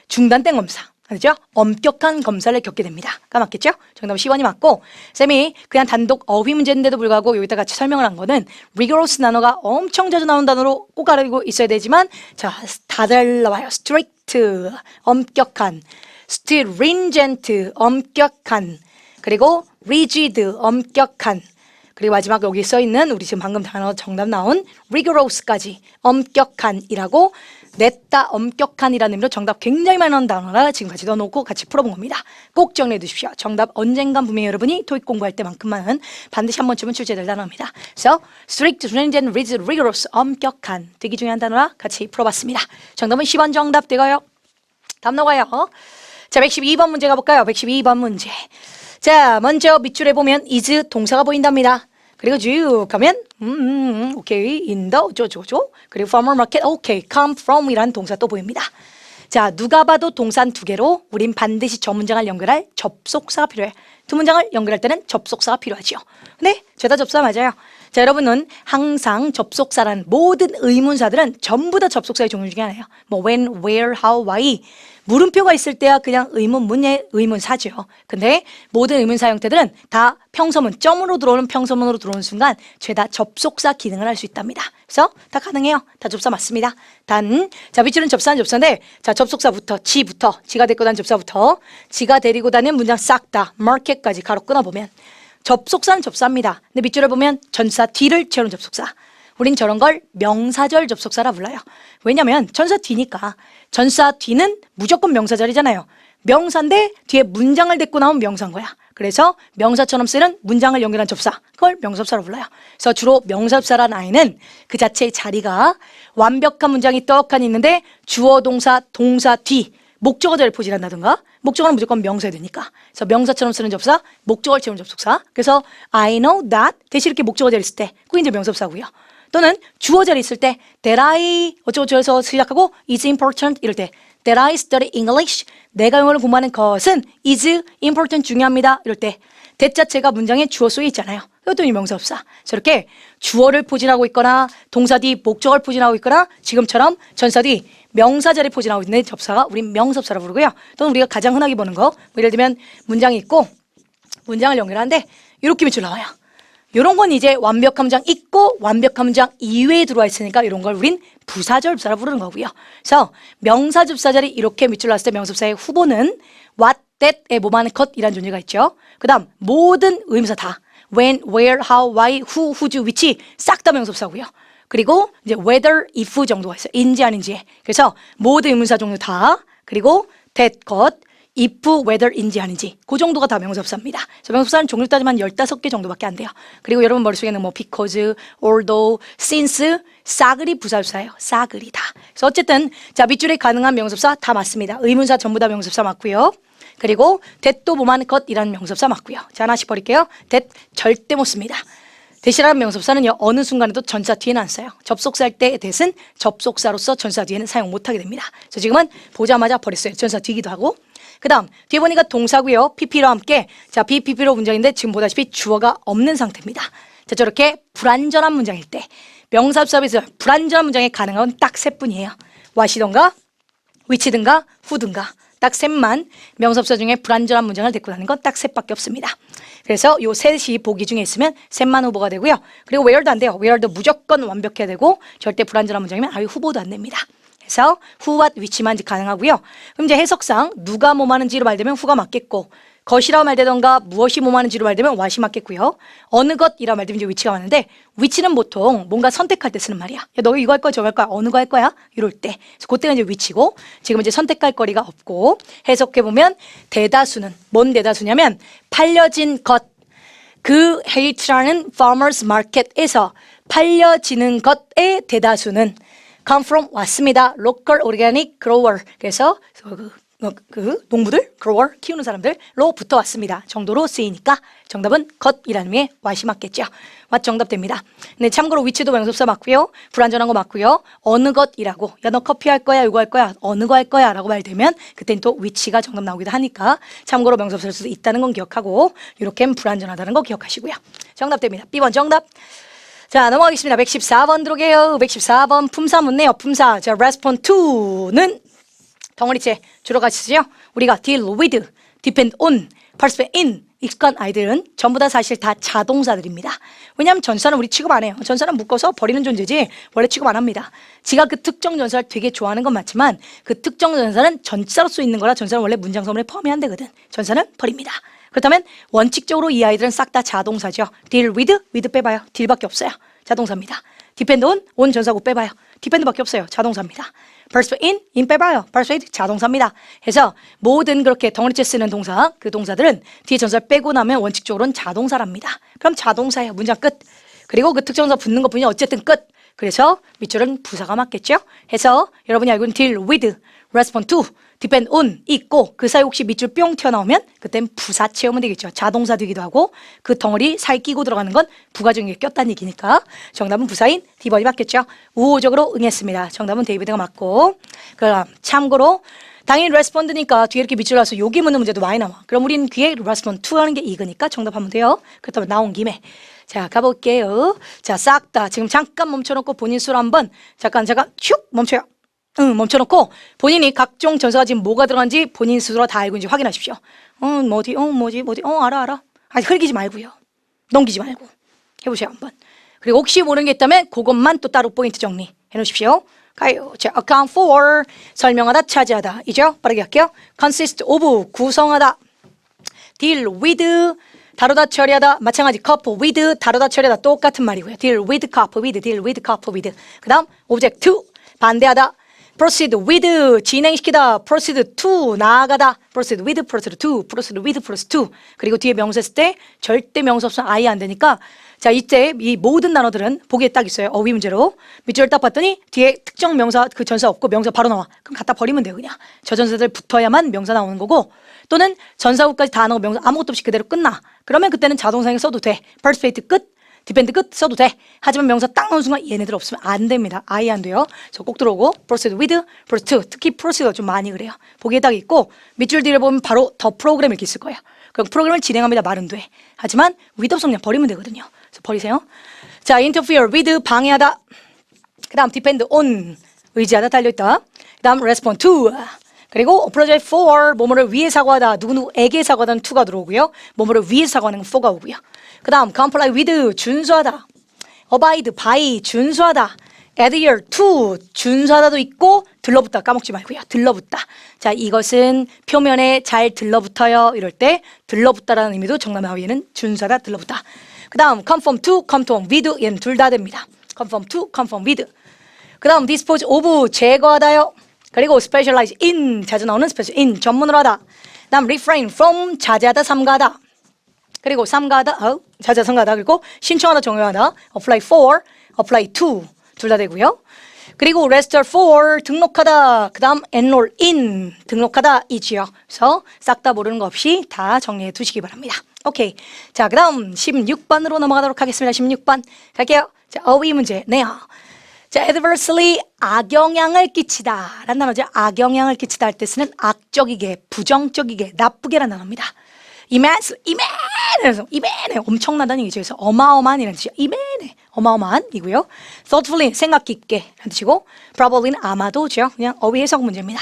중단된 검사, 알죠? 엄격한 검사를 겪게 됩니다. 맞겠죠? 정답은 10번이 맞고, 쌤이 그냥 단독 어휘 문제인데도 불구하고 여기다 같이 설명을 한 거는 rigorous 단어가 엄청 자주 나오는 단어로 꼭 알고 있어야 되지만, 자, 다들 나와요. strict, 엄격한, stringent, 엄격한, 그리고 rigid, 엄격한, 그리고 마지막 여기 써 있는 우리 지금 방금 단어 정답 나온 rigorous까지 엄격한이라고 냈다 엄격한이라는 의미로 정답 굉장히 많이 나온 단어라 지금 같이 넣어놓고 같이 풀어본 겁니다. 꼭 정리해 두십시오. 정답 언젠간 분명히 여러분이 토익 공부할 때만큼만은 반드시 한 번쯤은 출제될 단어입니다. 그래서 strict, stringent, rigid, rigorous 엄격한 되게 중요한 단어라 같이 풀어봤습니다. 정답은 10번 정답 되고요. 다음 넘어가요. 자, 112번 문제 가볼까요? 112번 문제. 자, 먼저 밑줄에 보면 is 동사가 보인답니다. 그리고 쭉 가면 오케이, in the 어쩌고저쩌고 그리고 farmer market 오케이, come from 이라는 동사 또 보입니다. 자, 누가 봐도 동사 두 개로 우린 반드시 저 문장을 연결할 접속사가 필요해. 두 문장을 연결할 때는 접속사가 필요하죠. 네, 죄다 접속사 맞아요. 자, 여러분은 항상 접속사란 모든 의문사들은 전부 다 접속사의 종류 중에 하나예요. 뭐 when, where, how, why 물음표가 있을 때야 그냥 의문문의 의문사죠. 근데 모든 의문사 형태들은 다 평서문, 점으로 들어오는 평서문으로 들어오는 순간 죄다 접속사 기능을 할 수 있답니다. 그래서 다 가능해요. 다 접사 맞습니다. 자, 밑줄은 접사는 접사인데, 자, 접속사부터, 지가 데리고 다니는 접사부터, 지가 데리고 다니는 문장 싹 다, market까지 가로 끊어보면, 접속사는 접사입니다. 근데 밑줄을 보면 전사 뒤를 채우는 접속사. 우린 저런 걸 명사절 접속사라 불러요. 왜냐면 전사 뒤니까. 전사 뒤는 무조건 명사절이잖아요. 명사인데 뒤에 문장을 데리고 나온 명사인 거야. 그래서 명사처럼 쓰는 문장을 연결한 접사, 그걸 명사접사로 불러요. 그래서 주로 명사접사라는 아이는 그 자체의 자리가 완벽한 문장이 떡하니 있는데 주어, 동사, 동사 뒤 목적어 자리를 포진한다든가, 목적어는 무조건 명사야 되니까. 그래서 명사처럼 쓰는 접사, 목적어를 채우는 접속사. 그래서 I know that 대신 이렇게 목적어 자리 있을 때 그게 이제 명사접사고요. 또는 주어 자리 있을 때 that I 어쩌고저쩌고에서 시작하고 is important 이럴 때 that I study English 내가 영어를 공부하는 것은 is important 중요합니다 이럴 때 that 자체가 문장의 주어 속에 있잖아요. 이것도 명사접사. 저렇게 주어를 포진하고 있거나 동사 뒤 목적어를 포진하고 있거나 지금처럼 전사 뒤 명사 자리 포진하고 있는 접사가 우린 명사접사라고 부르고요. 또는 우리가 가장 흔하게 보는 거 예를 들면 문장이 있고 문장을 연결하는데 이렇게 밑줄 나와요. 이런 건 이제 완벽한 문장 있고 완벽한 문장 이외에 들어와 있으니까 이런 걸 우린 부사접사라 부르는 거고요. 그래서 명사접사 자리 이렇게 밑줄 놨을 때 명사접사의 후보는 what, that에 뭐만 컷이라는 존재가 있죠. 그 다음 모든 의문사 다 when, where, how, why, who, whose, which 싹 다 명사접사고요. 그리고 이제 whether, if 정도가 있어요. 인지 아닌지. 그래서 모든 의문사 종류 다 그리고 that, 것 if, whether인지 아닌지 그 정도가 다 명사접사입니다. 그래서 명사접사는 종류 따지면 15개 정도밖에 안 돼요. 그리고 여러분 머릿속에는 뭐 because, although, since, 싸그리 부사접사예요. 싸그리 다. 그래서 어쨌든 자 밑줄에 가능한 명사접사 다 맞습니다. 의문사 전부 다 명사접사 맞고요. 그리고 that도 뭐만 것이라는 명사접사 맞고요. 자 하나씩 버릴게요. that 절대 못 씁니다. that이라는 명사접사는요 어느 순간에도 전사 뒤에는 안 써요. 접속사일 때 that은 접속사로서 전사 뒤에는 사용 못하게 됩니다. 그래서 지금은 보자마자 버렸어요. 전사 뒤기도 하고. 그 다음 뒤에 보니까 동사고요. PP로 함께 자 BPP로 문장인데 지금 보다시피 주어가 없는 상태입니다. 자 저렇게 불완전한 문장일 때 명사접사에서 불완전한 문장에 가능한 건 딱 세 뿐이에요. what이든가 which든가 who든가 딱 셋만 명사접사 중에 불완전한 문장을 데리고 다니는 건 딱 셋밖에 없습니다. 그래서 요 셋이 보기 중에 있으면 셋만 후보가 되고요. 그리고 where도 안 돼요. where도 무조건 완벽해야 되고 절대 불완전한 문장이면 아예 후보도 안 됩니다. 그래서 who, what, which만 가능하고요. 그럼 이제 해석상 누가 뭐 하는지로 말되면 who가 맞겠고 것이라고 말되던가 무엇이 뭐 하는지로 말되면 what이 맞겠고요. 어느 것이라고 말되면 이제 which가 맞는데 which는 보통 뭔가 선택할 때 쓰는 말이야. 야, 너 이거 할 거야 저거 할 거야 어느 거 할 거야 이럴 때. 그래서 그때가 이제 which고 지금 이제 선택할 거리가 없고 해석해보면 대다수는 뭔 대다수냐면 팔려진 것 그 헤이트라는 farmers market에서 팔려지는 것의 대다수는 come from 왔습니다. local organic grower. 그래서 그 농부들, grower, 키우는 사람들로 붙어왔습니다. 정도로 쓰이니까 정답은 것이라는 의미의 what이 맞겠죠. what 정답 됩니다. 근데 참고로 which도 명사사 맞고요. 불완전한 거 맞고요. 어느 것이라고, 야, 너 커피 할 거야, 이거 할 거야, 어느 거 할 거야 라고 말되면 그땐 또 which가 정답 나오기도 하니까 참고로 명사일 수도 있다는 건 기억하고 이렇게 불완전하다는 거 기억하시고요. 정답 됩니다. B번 정답. 자, 넘어가겠습니다. 114번 들어오게요. 114번 품사 묻네요. 품사. 자, respond to는 덩어리째 주로 가시죠. 우리가 deal with, depend on, participate in 익숙한 아이들은 전부 다 사실 다 자동사들입니다. 왜냐하면 전사는 우리 취급 안 해요. 전사는 묶어서 버리는 존재지 원래 취급 안 합니다. 지가 그 특정 전사를 되게 좋아하는 건 맞지만 그 특정 전사는 전사로 쓰여 있는 거라 전사는 원래 문장서문에 포함이 안 되거든. 전사는 버립니다. 그렇다면 원칙적으로 이 아이들은 싹 다 자동사죠. deal with 빼봐요. deal밖에 없어요. 자동사입니다. depend on 전사고 빼봐요. depend밖에 없어요. 자동사입니다. persuade in 빼봐요. persuade 자동사입니다. 그래서 모든 그렇게 덩어리째 쓰는 동사, 그 동사들은 뒤에 전사를 빼고 나면 원칙적으로는 자동사랍니다. 그럼 자동사예요. 문장 끝. 그리고 그 특정사 붙는 것뿐이 어쨌든 끝. 그래서 밑줄은 부사가 맞겠죠. 해서 여러분이 알고 있는 deal with, respond to, depend on 있고 그 사이 혹시 밑줄 뿅 튀어나오면 그땐 부사 채우면 되겠죠. 자동사 되기도 하고 그 덩어리 사이 끼고 들어가는 건 부가적인 게 꼈다는 얘기니까 정답은 부사인 D번이 맞겠죠. 우호적으로 응했습니다. 정답은 데이비드가 맞고. 그럼 참고로 당연히 respond니까 뒤에 이렇게 밑줄 나서 여기 묻는 문제도 많이 나와. 그럼 우리는 귀에 respond to 하는 게 이거니까 정답하면 돼요. 그렇다면 나온 김에 자 가볼게요. 자 싹 다 지금 잠깐 멈춰놓고 본인 수로 한번 잠깐 슉 멈춰요. 멈춰놓고 본인이 각종 전사가 지금 뭐가 들어간지 본인 스스로 다 알고 있는지 확인하십시오. 뭐지, 알아. 아직 흘기지 말고요. 넘기지 말고. 해보세요, 한번. 그리고 혹시 모르는 게 있다면 그것만 또 따로 포인트 정리해 놓으십시오. 가요. 자, account for, 설명하다, 차지하다. 이죠? 빠르게 할게요. consist of, 구성하다. deal with, 다루다, 처리하다. 마찬가지, cope with, 다루다, 처리하다. 똑같은 말이고요. deal with, cope with, deal with, cope with. 그 다음, object to, 반대하다. proceed with, 진행시키다. proceed to, 나아가다. proceed with, proceed to, proceed with, proceed to. 그리고 뒤에 명사 쓸 때 절대 명사 없으면 아예 안 되니까 자 이때 이 모든 단어들은 보기에 딱 있어요. 어휘 문제로. 밑줄을 딱 봤더니 뒤에 특정 명사 그 전사 없고 명사 바로 나와. 그럼 갖다 버리면 돼요. 그냥. 저 전사들 붙어야만 명사 나오는 거고 또는 전사구까지 다 나오고 명사 아무것도 없이 그대로 끝나. 그러면 그때는 자동사에 써도 돼. participate 끝. 디펜드 끝 써도 돼. 하지만 명사 딱 넣은 순간 얘네들 없으면 안 됩니다. 아예 안 돼요. 저 꼭 들어오고 proceed with, proceed to. 특히 proceed가 좀 많이 그래요. 보기에 딱 있고 밑줄 뒤를 보면 바로 더 프로그램 이렇게 있을 거예요. 그럼 프로그램을 진행합니다. 말은 돼. 하지만 with 없으면 그냥 버리면 되거든요. 그래서 버리세요. 자, interfere with 방해하다. 그 다음 depend on 의지하다 달려있다. 그 다음 respond to. 그리고 apologize for 뭐뭐를 위해 사과하다. 누구누구에게 사과하다는 to가 들어오고요. 뭐뭐를 위해 사과하는 건 for가 오고요. 그 다음 comply with 준수하다. abide by 준수하다. adhere to 준수하다도 있고 들러붙다 까먹지 말고요. 들러붙다. 자 이것은 표면에 잘 들러붙어요. 이럴 때 들러붙다라는 의미도 정답 하위에는 준수하다 들러붙다. 그 다음 conform to conform with 얘는 둘 다 됩니다. conform to conform with. 그 다음 dispose of 제거하다요. 그리고 specialize in 자주 나오는 special in 전문으로 하다. 그 다음 refrain from 자제하다 삼가하다. 그리고 삼가하다 자제하다 삼가하다. 그리고 신청하다 정형하다. apply for apply to 둘 다 되고요. 그리고 register for 등록하다. 그 다음 enroll in 등록하다 이지요. 그래서 싹 다 모르는 거 없이 다 정리해 두시기 바랍니다. 오케이. 자, 그 다음 16번으로 넘어가도록 하겠습니다. 16번 갈게요. 자, 어휘 문제 네요. 자, adversely 악영향을 끼치다 라는 단어죠. 악영향을 끼치다 할 때 쓰는 악적이게, 부정적이게, 나쁘게라는 단어입니다. immense, immense, 엄청나다는 얘기죠. 그래서 어마어마한 이라는 뜻이에요. immense, 어마어마한 이고요. thoughtfully, 생각 깊게 라는 뜻이고 probably는 아마도죠. 그냥 어휘 해석 문제입니다.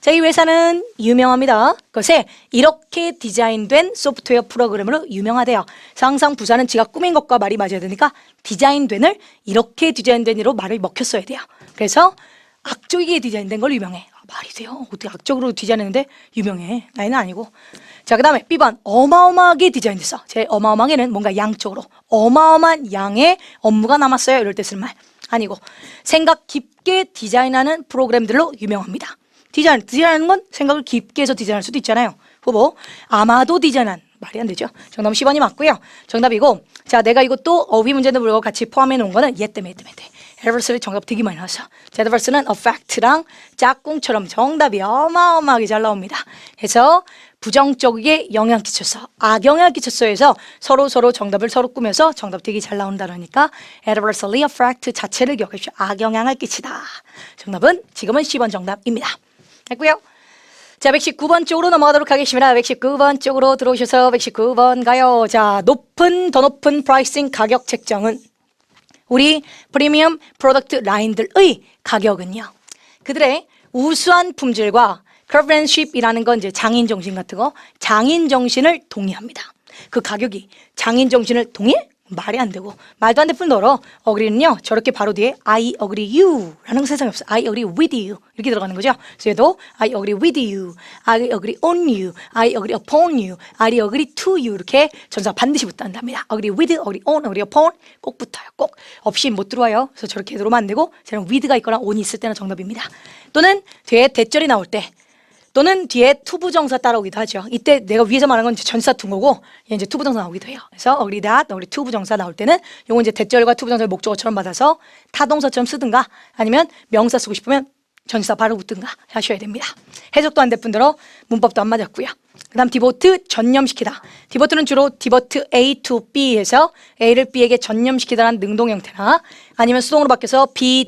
자, 이 회사는 유명합니다. 그것에 이렇게 디자인된 소프트웨어 프로그램으로 유명하대요. 그래서 항상 부사는 지가 꾸민 것과 말이 맞아야 되니까 디자인된을 이렇게 디자인된으로 말을 먹혔어야 돼요. 그래서 악적이게 디자인된 걸 유명해. 말이 돼요. 어떻게 악적으로 디자인했는데 유명해. 나이는 아니고. 자, 그 다음에 B번 어마어마하게 디자인됐어. 제 어마어마하게는 뭔가 양적으로 어마어마한 양의 업무가 남았어요. 이럴 때 쓸 말. 아니고 생각 깊게 디자인하는 프로그램들로 유명합니다. 디자인하는 건 생각을 깊게 해서 디자인할 수도 있잖아요. 후보 아마도 디자인한 말이 안 되죠. 정답은 10번이 맞고요. 정답이고 자 내가 이것도 어휘 문제도 불구하고 같이 포함해 놓은 거는 얘 때문에 돼. adversely 정답 되게 많이 나왔어. 자, adverse는 affect랑 짝꿍처럼 정답이 어마어마하게 잘 나옵니다. 그래서 부정적이게 영향 끼쳤어. 악영향 끼쳤어 해서 서로 정답을 서로 꾸며서 정답 되게 잘 나온다 그러니까 adversely affect 자체를 기억하십시오. 악영향을 끼치다. 정답은 지금은 10번 정답입니다. 됐고요. 자, 119번 쪽으로 넘어가도록 하겠습니다. 119번 쪽으로 들어오셔서 119번 가요. 자, 더 높은 프라이싱 가격 책정은 우리 프리미엄 프로덕트 라인들의 가격은요. 그들의 우수한 품질과 크래프맨십이라는 건 이제 장인 정신 같은 거, 장인 정신을 동의합니다. 그 가격이 장인 정신을 동의해? 말이 안 되고 말도 안 될 뿐더러 agree는요 저렇게 바로 뒤에 I agree you 라는 거 세상에 없어요. I agree with you 이렇게 들어가는 거죠. 그래서 얘도 I agree with you, I agree on you, I agree upon you, I agree to you 이렇게 전사 반드시 붙는답니다. agree with, agree on, agree upon 꼭 붙어요. 꼭 없이 못 들어와요. 그래서 저렇게 들어오면 안 되고 저는 with가 있거나 on이 있을 때는 정답입니다. 또는 뒤에 대절이 나올 때 또는 뒤에 투부정사 따라오기도 하죠. 이때 내가 위에서 말한 건 전사 둔 거고 이제 투부정사 나오기도 해요. 그래서 agree that, agree 투부정사 나올 때는 요건 이제 대절과 투부정사를 목적어처럼 받아서 타동사처럼 쓰든가 아니면 명사 쓰고 싶으면 전사 바로 붙든가 하셔야 됩니다. 해석도 안 될 뿐더러 문법도 안 맞았고요. 그 다음 디보트 전념시키다. 디보트는 주로 디보트 A to B 해서 A를 B에게 전념시키다라는 능동 형태나 아니면 수동으로 바뀌어서 be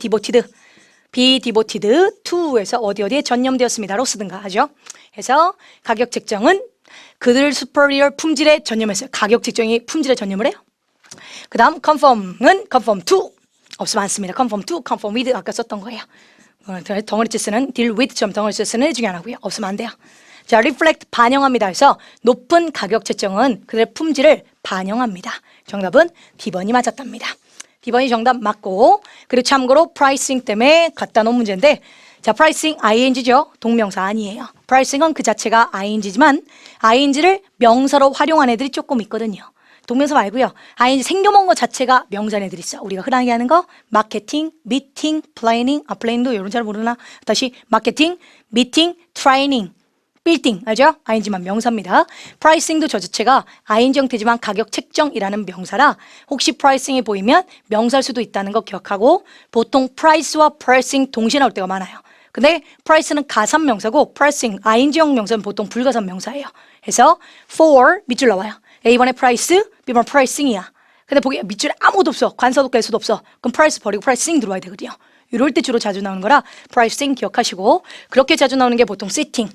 devoted to에서 어디에 전념되었습니다로 쓰든가 하죠. 그래서 가격 책정은 그들 superior 품질에 전념했어요. 가격 책정이 품질에 전념을 해요. 그 다음 conform은 conform to 없으면 안 씁니다. conform to, conform with 아까 썼던 거예요. 덩어리째 쓰는 deal with처럼 덩어리째 쓰는 중에 하나고요. 없으면 안 돼요. 자, reflect 반영합니다. 해서 높은 가격 책정은 그들의 품질을 반영합니다. 정답은 D번이 맞았답니다. D번이 정답 맞고 그리고 참고로 프라이싱 때문에 갖다 놓은 문제인데 자, 프라이싱 ing죠. 동명사 아니에요. 프라이싱은 그 자체가 ing지만 ing를 명사로 활용한 애들이 조금 있거든요. 동명사 말고요. ing 생겨먹은 것 자체가 명사인 애들이 있어. 우리가 흔하게 하는 거 마케팅, 미팅, 플래닝도 이런 잘 모르나? 다시 마케팅, 미팅, 트레이닝 빌딩 알죠? ing만 명사입니다. 프라이싱도 저 자체가 ing 형태지만 가격 책정이라는 명사라 혹시 프라이싱이 보이면 명사일 수도 있다는 거 기억하고 보통 프라이스와 프라이싱 동시에 나올 때가 많아요. 근데 프라이스는 가산 명사고 프라이싱 ing형 명사는 보통 불가산 명사예요. 그래서 for 밑줄 나와요. A번에 프라이스, B번 프라이싱이야. 근데 보기 밑줄에 아무것도 없어. 관사도 깰 수도 없어. 그럼 프라이스 버리고 프라이싱 들어와야 되거든요. 이럴 때 주로 자주 나오는 거라 프라이싱 기억하시고 그렇게 자주 나오는 게 보통 sitting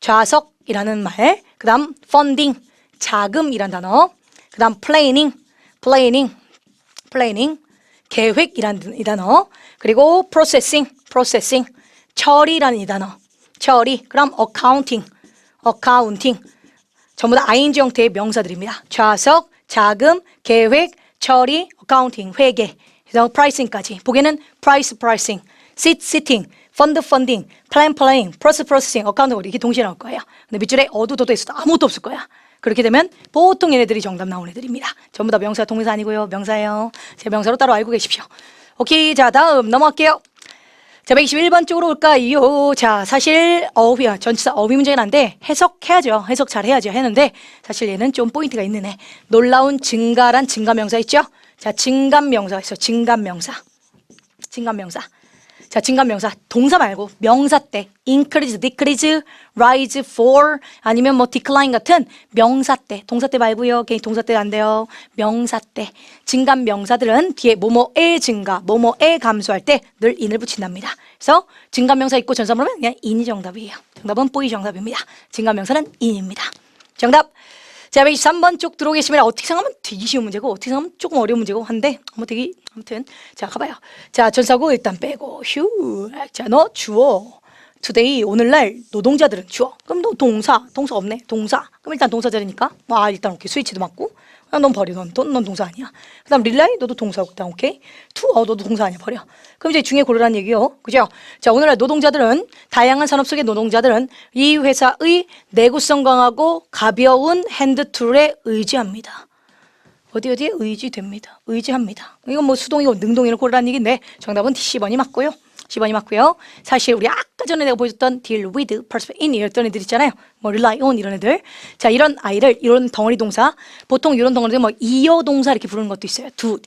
좌석이라는 말, 그 다음 funding, 자금이란 단어, 그 다음 planning, 계획이라는 이 단어, 그리고 processing, 처리라는 이 단어, 처리, 그럼 accounting, 전부 다 ing 형태의 명사들입니다. 좌석, 자금, 계획, 처리, accounting, 회계, 그래서 pricing까지. 보기에는 price, pricing, sitting, funding, planning, processing, accounting 이렇게 동시에 나올 거예요. 근데 밑줄에 어두도도 있어도 아무것도 없을 거야. 그렇게 되면 보통 얘네들이 정답 나오는 애들입니다. 전부 다 명사, 동사 아니고요. 명사예요. 제 명사로 따로 알고 계십시오. 오케이, 자 다음 넘어갈게요. 자, 121번 쪽으로 올까요? 자, 사실 어휘야, 전치사 어휘 문제긴 한데 해석해야죠. 해석 잘 해야죠. 했는데 사실 얘는 좀 포인트가 있는 애. 놀라운 증가란 증가명사 있죠? 자, 증감명사가 있어. 증감명사. 자, 증감명사 동사 말고 명사 때 increase, decrease, rise, fall 아니면 뭐 decline 같은 명사 때 동사 때 말고요. 괜히 동사 때 안 돼요. 명사 때 증감명사들은 뒤에 뭐뭐의 증가, 뭐뭐의 감소할 때 늘 in을 붙인답니다. 그래서 증감명사 있고 전사 물으면 그냥 in이 정답이에요. 정답은 보이 정답입니다. 증감명사는 in입니다. 정답. 자, 123번 쪽 들어오겠습니다. 어떻게 생각하면 되게 쉬운 문제고 어떻게 생각하면 조금 어려운 문제고 한데 아무튼 자 가봐요. 자, 전사구 일단 빼고 자, 너 주어 today 오늘날 노동자들은 주어 그럼 너 동사 없네. 동사 그럼 일단 동사 자리니까 일단 오케이 스위치도 맞고 넌 버려. 넌 동사 아니야. 그 다음 rely 너도 동사고 일단 오케이 너도 동사 아니야. 버려. 그럼 이제 중에 고르라는 얘기요. 그죠? 자, 오늘날 노동자들은 다양한 산업 속의 노동자들은 이 회사의 내구성 강하고 가벼운 핸드툴에 의지합니다. 어디에 의지됩니다. 의지합니다. 이건 뭐 수동이고 능동이를 고르라는 얘기인데 정답은 C번이 맞고요. C번이 맞고요. 사실 우리 아까 전에 내가 보여줬던 deal with, persuade in 이랬던 애들 있잖아요. 뭐 rely on 이런 애들. 자, 이런 아이를 이런 덩어리 동사 보통 이런 덩어리들 뭐 이어 동사 이렇게 부르는 것도 있어요. do,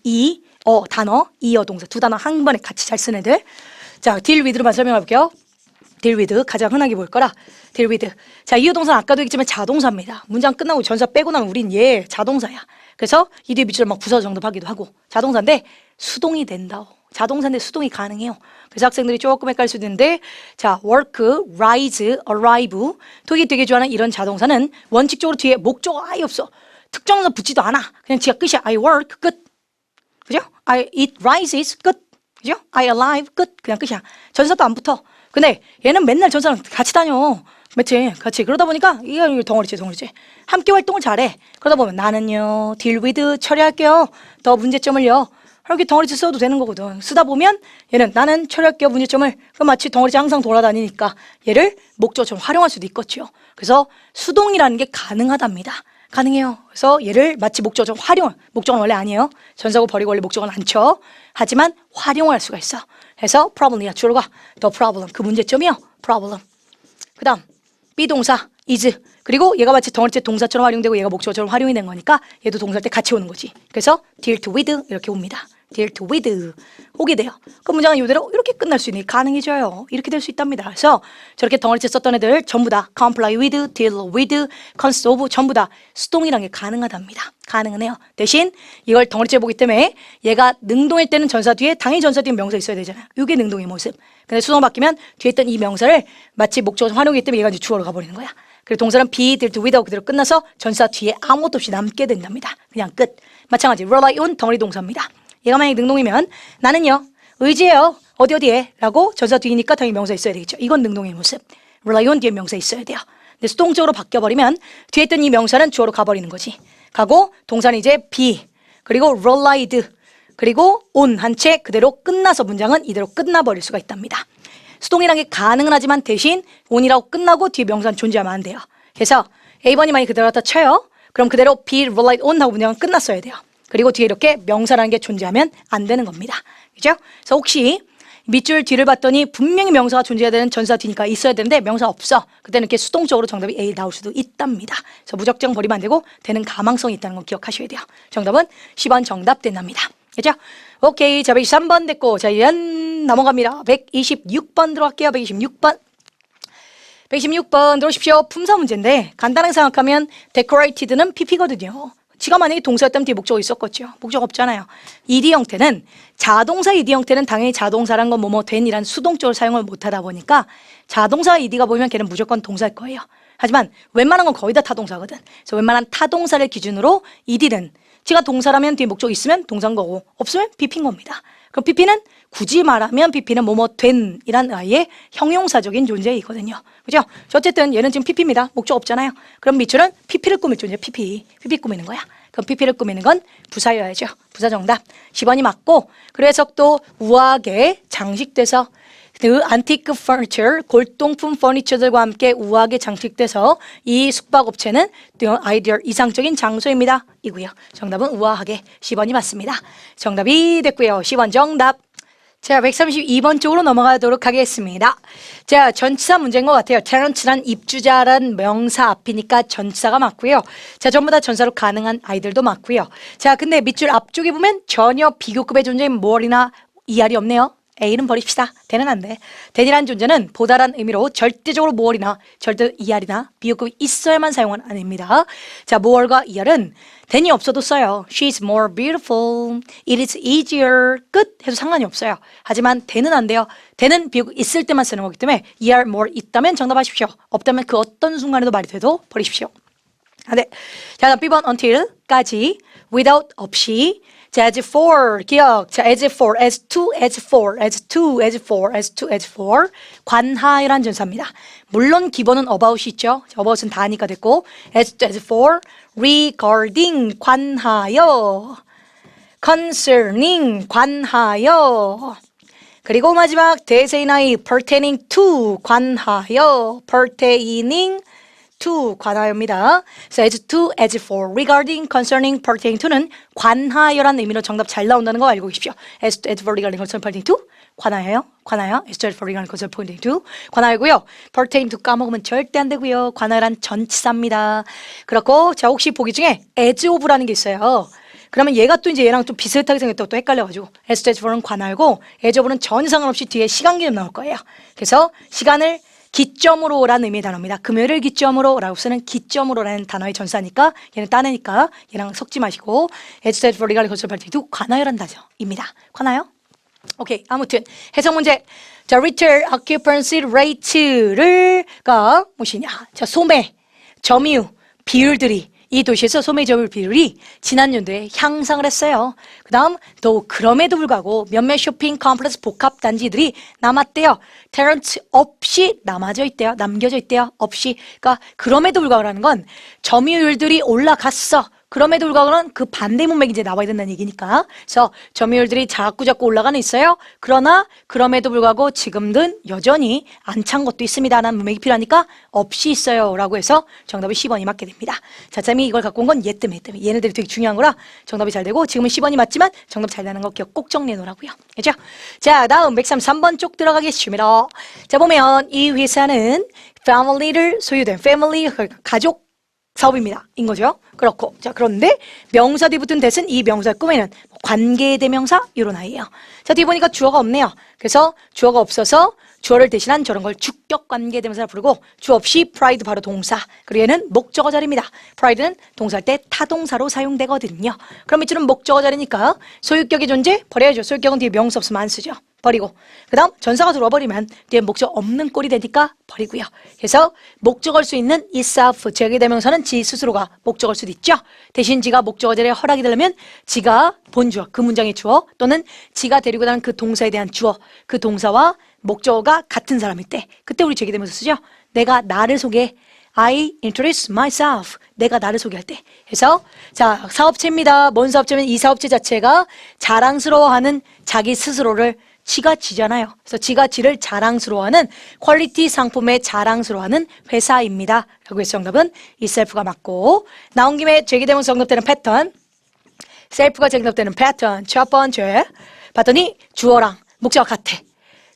단어, 이어 동사 두 단어 한 번에 같이 잘 쓰는 애들. 자, deal with로만 설명해 볼게요. deal with 가장 흔하게 볼 거라 deal with. 자, 이어 동사는 아까도 얘기했지만 자동사입니다. 문장 끝나고 전사 빼고 나면 우린 얘 자동사야. 그래서 이 뒤에 밑줄 막 부서 정답하기도 하고 자동사인데 수동이 된다. 자동사인데 수동이 가능해요. 그래서 학생들이 조금 헷갈릴 수 있는데 자, work, rise, arrive 토익이 되게 좋아하는 이런 자동사는 원칙적으로 뒤에 목적어 아예 없어. 특정사 붙지도 않아. 그냥 지가 끝이야. I work 끝. 그죠? it rises 끝. 그죠? I alive 끝. 그냥 끝이야. 전사도 안 붙어. 근데 얘는 맨날 전사랑 같이 다녀. 맞지? 같이. 그러다 보니까 이거 덩어리지. 함께 활동을 잘해. 그러다 보면 나는요, deal with 처리할게요. 더 문제점을요. 이렇게 덩어리째 써도 되는 거거든. 쓰다 보면 얘는 나는 처리할게요 문제점을. 그럼 마치 덩어리째 항상 돌아다니니까 얘를 목적어처럼 활용할 수도 있겠죠. 그래서 수동이라는 게 가능하답니다. 가능해요. 그래서 얘를 마치 목적어처럼 목적어는 원래 아니에요. 전사고 버리고 원래 목적어는 안 쳐. 하지만 활용할 수가 있어. 그래서 problem이야. 주어가 the problem. 그 문제점이요. problem. 그 다음 비동사 is. 그리고 얘가 마치 덩어리째 동사처럼 활용되고 얘가 목적어처럼 활용이 된 거니까 얘도 동사일 때 같이 오는 거지. 그래서 deal to with 이렇게 옵니다. deal to with 오게 돼요. 그 문장은 이대로 이렇게 끝날 수 있니 가능해져요. 이렇게 될 수 있답니다. 그래서 저렇게 덩어리째 썼던 애들 전부 다 comply with, deal with, consist of 전부 다 수동이란 게 가능하답니다. 가능은 해요. 대신 이걸 덩어리째 보기 때문에 얘가 능동일 때는 전사 뒤에 당연히 전사 뒤에 명사 있어야 되잖아요. 이게 능동의 모습. 근데 수동 바뀌면 뒤에 있던 이 명사를 마치 목적어로 활용하기 때문에 얘가 이제 주어로 가버리는 거야. 그리고 동사는 be, deal to with하고 그대로 끝나서 전사 뒤에 아무것도 없이 남게 된답니다. 그냥 끝. 마찬가지 rely on 덩어리 동사입니다. 얘가 만약에 능동이면 나는요 의지해요 어디에 라고 전사 뒤니까 당연히 명사 있어야 되겠죠. 이건 능동의 모습. rely on 뒤에 명사 있어야 돼요. 근데 수동적으로 바뀌어버리면 뒤에 있던 이 명사는 주어로 가버리는 거지. 가고 동사는 이제 be 그리고 relied 그리고 on 한 채 그대로 끝나서 문장은 이대로 끝나버릴 수가 있답니다. 수동이란 게 가능은 하지만 대신 on이라고 끝나고 뒤에 명사는 존재하면 안 돼요. 그래서 A번이 만약에 그대로 갖다 쳐요. 그럼 그대로 be relied on 하고 문장은 끝났어야 돼요. 그리고 뒤에 이렇게 명사라는 게 존재하면 안 되는 겁니다. 그죠? 그래서 혹시 밑줄 뒤를 봤더니 분명히 명사가 존재해야 되는 전사 뒤니까 있어야 되는데 명사 없어. 그때는 이렇게 수동적으로 정답이 A 나올 수도 있답니다. 그래서 무작정 버리면 안 되고 되는 가망성이 있다는 건 기억하셔야 돼요. 정답은 10번 정답 된답니다. 그죠? 오케이. 자, 123번 됐고 자, 이제 넘어갑니다. 126번 들어갈게요. 126번. 126번 들어오십시오. 품사 문제인데 간단하게 생각하면 decorated는 PP거든요. 지가 만약에 동사였다면 뒤에 목적어 있었겠죠. 목적 없잖아요. ed 형태는 자동사 ed 형태는 당연히 자동사란 건 뭐뭐 된이란 수동적으로 사용을 못하다 보니까 자동사 ed가 보이면 걔는 무조건 동사일 거예요. 하지만 웬만한 건 거의 다 타동사거든. 그래서 웬만한 타동사를 기준으로 ed는 지가 동사라면 뒤에 목적이 있으면 동사인 거고 없으면 pp인 겁니다. 그럼 pp는 굳이 말하면 pp는 뭐뭐 된이란 아이의 형용사적인 존재이거든요. 그죠? 어쨌든 얘는 지금 pp입니다. 목적 없잖아요. 그럼 밑줄은 pp를 꾸밀 존재, pp 꾸미는 거야. 그럼 pp를 꾸미는 건 부사여야죠. 부사 정답. 10번이 맞고 그래서 또 우아하게 장식돼서 그 안티크 퍼니처, 골동품 퍼니처들과 함께 우아하게 장식돼서 이 숙박업체는 아이디얼 이상적인 장소입니다. 이고요. 정답은 우아하게 10번이 맞습니다. 정답이 됐고요. 10번 정답. 자, 132번 쪽으로 넘어가도록 하겠습니다. 자, 전치사 문제인 것 같아요. tenant란 입주자란 명사 앞이니까 전치사가 맞고요. 자, 전부 다 전사로 가능한 아이들도 맞고요. 자, 근데 밑줄 앞쪽에 보면 전혀 비교급의 존재인 more이나 ER이 없네요. A는 버립시다. 대는 안 돼. 대이라는 존재는 보다란 의미로 절대적으로 more이나 절대 ER이나 비교급이 있어야만 사용은 아닙니다. 자, more과 ER은 대이 없어도 써요. She's more beautiful. It is easier. 끝 해도 상관이 없어요. 하지만 대는 안 돼요. 대는 비교급 있을 때만 쓰는 거기 때문에 ER more 있다면 정답하십시오. 없다면 그 어떤 순간에도 말이 돼도 버리십시오. 아, 네. 자, B번 until까지 without 없이 자, as for 기억. 자, as for, as to, as for, as to, as for, as to, as for 관하여란 전사입니다. 물론 기본은 about이 있죠. about은 다니까 됐고 as to, as for regarding 관하여 concerning 관하여 그리고 마지막 대세인하이 pertaining to 관하여 pertaining to 관하여입니다. So as to, as for, regarding, concerning, pertaining to는 관하여라는 의미로 정답 잘 나온다는 거 알고 계십시오. As to, as for, regarding, concerning, pertaining to 관하여, 관하여, as to, as for, regarding, concerning, pertaining to 관하여고요. pertaining to 까먹으면 절대 안 되고요. 관하여란 전치사입니다. 그렇고 자 혹시 보기 중에 as of라는 게 있어요. 그러면 얘가 또 이제 얘랑 좀 비슷하게 생겼다고 또 헷갈려가지고 as to for는 관할고 as of는 전혀 상관없이 뒤에 시간 개념 나올 거예요. 그래서 시간을 기점으로 라는 의미의 단어입니다. 금요일을 기점으로 라고 쓰는 기점으로라는 단어의 전사니까 얘는 따내니까 얘랑 섞지 마시고 as to for legal consul party도 관하여란 단어입니다. 관하여? 오케이. 아무튼 해석 문제. 자, retail occupancy rate가 무엇이냐? 자, 소매, 점유, 비율들이 이 도시에서 소매 점유 비율이 지난 연도에 향상을 했어요. 그 다음 또 그럼에도 불구하고 몇몇 쇼핑 컴플렉스 복합 단지들이 남았대요. 테넌트 없이 남겨져 있대요. 없이. 그러니까 그럼에도 불구하고라는 건 점유율들이 올라갔어. 그럼에도 불구하고는 그 반대 문맥이 이제 나와야 된다는 얘기니까. 그래서 점유율들이 자꾸 올라가는 있어요. 그러나 그럼에도 불구하고 지금은 여전히 안 찬 것도 있습니다. 라는 문맥이 필요하니까 없이 있어요. 라고 해서 정답이 10번이 맞게 됩니다. 자, 쌤이 이걸 갖고 온 건 얘 때문에. 얘네들이 되게 중요한 거라 정답이 잘 되고 지금은 10번이 맞지만 정답 잘 나는 거 기억 꼭 정리해 놓으라고요. 그죠? 자, 다음 133번 쪽 들어가겠습니다. 자, 보면 이 회사는 family를 소유된 family, 가족 사업입니다. 인 거죠. 그렇고. 자, 그런데 명사 뒤 붙은 대신 이 명사의 꾸미는 관계대명사 이런 아이예요. 자, 뒤에 보니까 주어가 없네요. 그래서 주어가 없어서 주어를 대신한 저런 걸 주격 관계대명사를 부르고 주어 없이 pride 바로 동사. 그리고 얘는 목적어 자리입니다. pride는 동사할 때 타동사로 사용되거든요. 그럼 이처럼 목적어 자리니까 소유격의 존재 버려야죠. 소유격은 뒤에 명사 없으면 안 쓰죠. 버리고. 그 다음 전사가 들어와 버리면 뒤에 목적 없는 꼴이 되니까 버리고요. 그래서 목적어일 수 있는 itself, 제외대명사는 지 스스로가 목적어일 수도 있죠. 대신 지가 목적어 자리에 허락이 되려면 지가 본주어, 그 문장의 주어 또는 지가 데리고 다는 그 동사에 대한 주어, 그 동사와 목적어가 같은 사람일 때 그때 우리 제기대명사 쓰죠. 내가 나를 소개해. I introduce myself. 내가 나를 소개할 때. 해서 자, 사업체입니다. 뭔 사업체면 이 사업체 자체가 자랑스러워하는 자기 스스로를 지가 지잖아요. 그래서 지가 지를 자랑스러워하는 퀄리티 상품에 자랑스러워하는 회사입니다. 라고 해서 정답은 이 셀프가 맞고 나온 김에 제기대명사 정답되는 패턴 셀프가 정답되는 패턴 첫 번째 봤더니 주어랑 목적어 같아.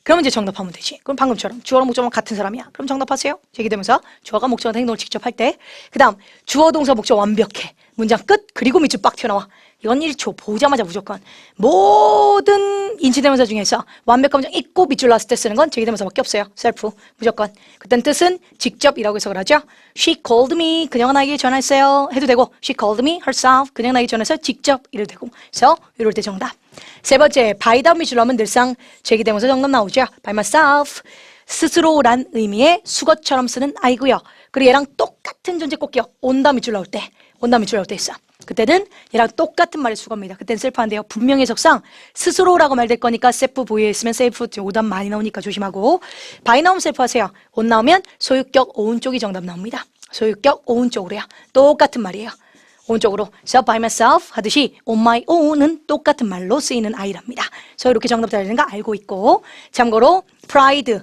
그러면 이제 정답하면 되지. 그럼 방금처럼 주어랑 목적어랑 같은 사람이야. 그럼 정답하세요. 제기되면서 주어가 목적어 행동을 직접 할 때. 그 다음 주어 동사 목적어 완벽해. 문장 끝 그리고 밑줄 빡 튀어나와. 이건 1초 보자마자 무조건 모든 인치대명사 중에서 완벽한 문장 있고 밑줄 놨을 때 쓰는 건 제기대명사밖에 없어요. 셀프 무조건. 그땐 뜻은 직접이라고 해석을 하죠. She called me. 그녀가 나에게 전화했어요. 해도 되고 She called me herself. 그녀가 나에게 전화해서 직접 이래도 되고. 그래서 이럴 때 정답. 세 번째, by 다음 밑줄 넣으면 늘상 제기대명사 정답 나오죠. by myself. 스스로란 의미의 수거처럼 쓰는 아이고요. 그리고 얘랑 똑같은 존재 꼭 기억. 온다 밑줄 나올 때. 온다 밑줄 나올 때 있어. 그때는 얘랑 똑같은 말의 수거입니다. 그때는 셀프한데요. 분명히 해석상 스스로라고 말될 거니까 셀프 보유에 있으면 셀프 오답 많이 나오니까 조심하고 by 나오면 셀프 하세요. 온 나오면 소유격 오은 쪽이 정답 나옵니다. 소유격 오은 쪽으로요. 똑같은 말이에요. 오른쪽으로 so by myself 하듯이 on my own은 똑같은 말로 쓰이는 아이랍니다. 그래서 이렇게 정답 달리는 거 알고 있고 참고로 pride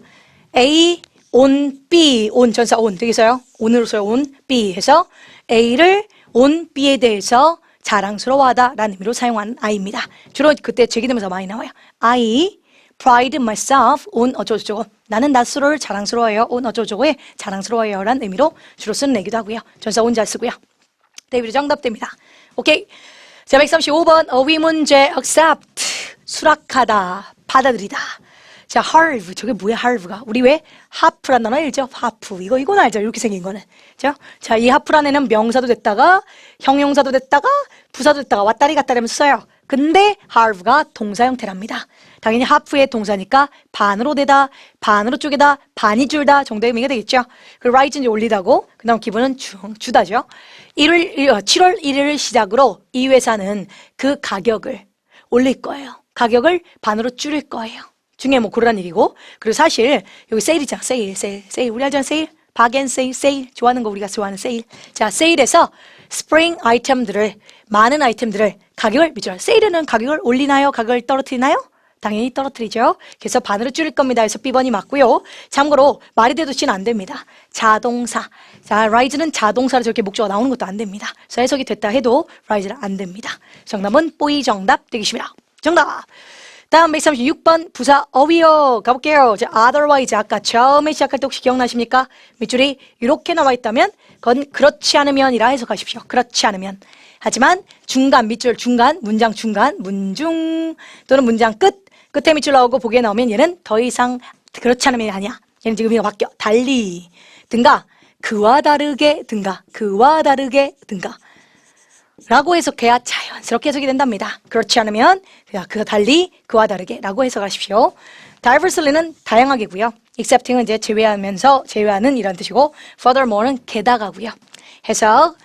A on B on 전사 on 되겠어요? on으로 써요 on B 해서 A를 on B에 대해서 자랑스러워하다 라는 의미로 사용하는 아이입니다. 주로 그때 제기되면서 많이 나와요. I pride myself on 어쩌고저쩌고 나는 나 스스로를 자랑스러워해요. on 어쩌고저쩌고에 자랑스러워해요 라는 의미로 주로 쓰는 얘기도 하고요. 전사 on 잘 쓰고요. 데이비드 정답됩니다. 오케이. 자, 135번 어휘 문제 accept 수락하다 받아들이다. 자, halve 저게 뭐야 halve가 우리 왜 하프란 단어 알죠? 하프 이건 알죠? 이렇게 생긴 거는 자, 이 하프란에는 명사도 됐다가 형용사도 됐다가 부사도 됐다가 왔다리 갔다리 하면서 써요. 근데 halve가 동사 형태랍니다. 당연히 half의 동사니까 반으로 되다, 반으로 쪼개다, 반이 줄다 정도의 의미가 되겠죠. 그리고 rise 이제 올리다고, 그 다음 기분은 주다죠. 7월 1일을 시작으로 이 회사는 그 가격을 올릴 거예요. 가격을 반으로 줄일 거예요. 중에 뭐 그러란 얘기고. 그리고 사실 여기 세일이잖아. 세일. 우리 알잖아. 세일. 바겐 세일. 좋아하는 거 우리가 좋아하는 세일. 자, 세일에서 스프링 아이템들을 많은 아이템들을 가격을 밑줄 세일에는 가격을 올리나요? 가격을 떨어뜨리나요? 당연히 떨어뜨리죠. 그래서 반으로 줄일 겁니다. 그래서 B번이 맞고요. 참고로 말이 돼도 C는 안 됩니다. 자동사. 자, rise는 자동사로 저렇게 목적어가 나오는 것도 안 됩니다. 그래서 해석이 됐다 해도 rise는 안 됩니다. 정답은 뽀이 정답 되겠습니다. 정답! 다음 136번 부사 어휘어 가볼게요. 자, otherwise 아까 처음에 시작할 때 혹시 기억나십니까? 밑줄이 이렇게 나와 있다면 그건 그렇지 않으면이라 해석하십시오. 그렇지 않으면. 하지만 중간, 밑줄 중간, 문장 중간, 문중 또는 문장 끝에 밑줄 나오고 보기에 나오면 얘는 더 이상 그렇지 않으면 아니야. 얘는 지금 의미가 바뀌어. 달리 등가, 그와 다르게 등가, 그와 다르게 등가 라고 해석해야 자연스럽게 해석이 된답니다. 그렇지 않으면 그가 달리, 그와 다르게 라고 해석하십시오. diversely는 다양하게고요. excepting은 이제 제외하는 이란 뜻이고 furthermore는 게다가고요. 해석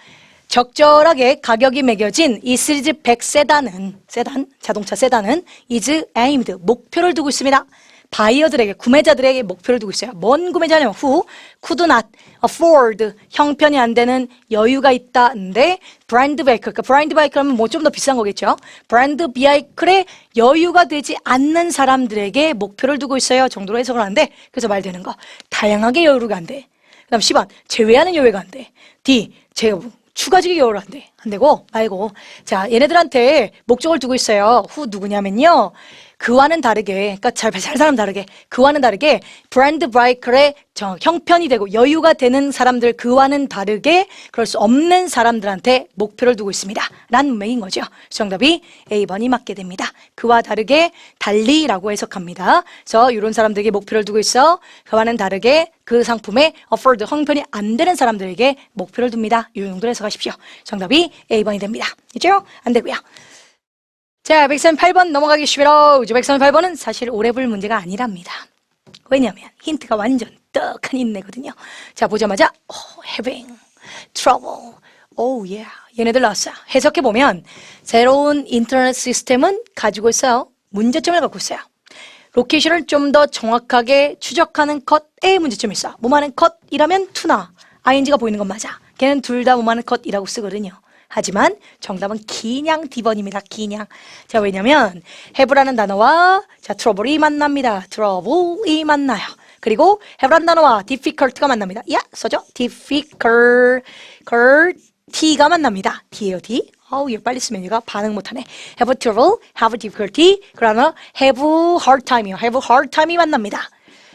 적절하게 가격이 매겨진 이 시리즈 100 자동차 세단은 is aimed, 목표를 두고 있습니다. 바이어들에게, 구매자들에게 목표를 두고 있어요. 뭔 구매자냐면 who could not afford, 형편이 안 되는 여유가 있다는데 브랜드 베이클, 그러니까 브랜드 베이클은 뭐 좀 더 비싼 거겠죠. 브랜드 베이클에 여유가 되지 않는 사람들에게 목표를 두고 있어요 정도로 해석을 하는데, 그래서 말되는 거 다양하게 여유가 안 돼. 그 다음 10번 제외하는 여유가 안 돼. D 추가적인 여유가 안 돼. 안 되고 말고, 자 얘네들한테 목적을 두고 있어요. who 누구냐면요, 그와는 다르게, 그러니까 잘 사람 다르게, 그와는 다르게 브랜드 바이클의 형편이 되고 여유가 되는 사람들, 그와는 다르게 그럴 수 없는 사람들한테 목표를 두고 있습니다 라는 문맥인 거죠. 정답이 A번이 맞게 됩니다. 그와 다르게 달리라고 해석합니다. 그래서 이런 사람들에게 목표를 두고 있어. 그와는 다르게 그 상품에 afford, 형편이 안 되는 사람들에게 목표를 둡니다. 이 정도로 해석하십시오. 정답이 A번이 됩니다. 있죠? 안 되고요. 자, 138번 넘어가기 쉽게로. 138번은 사실 오래 볼 문제가 아니랍니다. 왜냐하면 힌트가 완전 떡하니 있네거든요. 자, 보자마자 having trouble. 얘네들 나왔어요. 해석해보면 새로운 인터넷 시스템은 가지고 있어요. 문제점을 갖고 있어요. 로케이션을 좀 더 정확하게 추적하는 컷에 문제점이 있어. 뭐하는 컷이라면 to나 ing가 보이는 건 맞아. 걔는 둘 다 뭐하는 컷이라고 쓰거든요. 하지만 정답은 기냥 D번입니다. 기냥. 자, 왜냐면 have라는 단어와 자 trouble이 만납니다. trouble이 만나요. 그리고 have라는 단어와 difficult가 만납니다. 써죠? difficulty가 만납니다. D예요, D. 얘 빨리 쓰면 얘가 반응 못하네. have trouble, have difficulty, 그러나 have hard time이요. have hard time이 만납니다.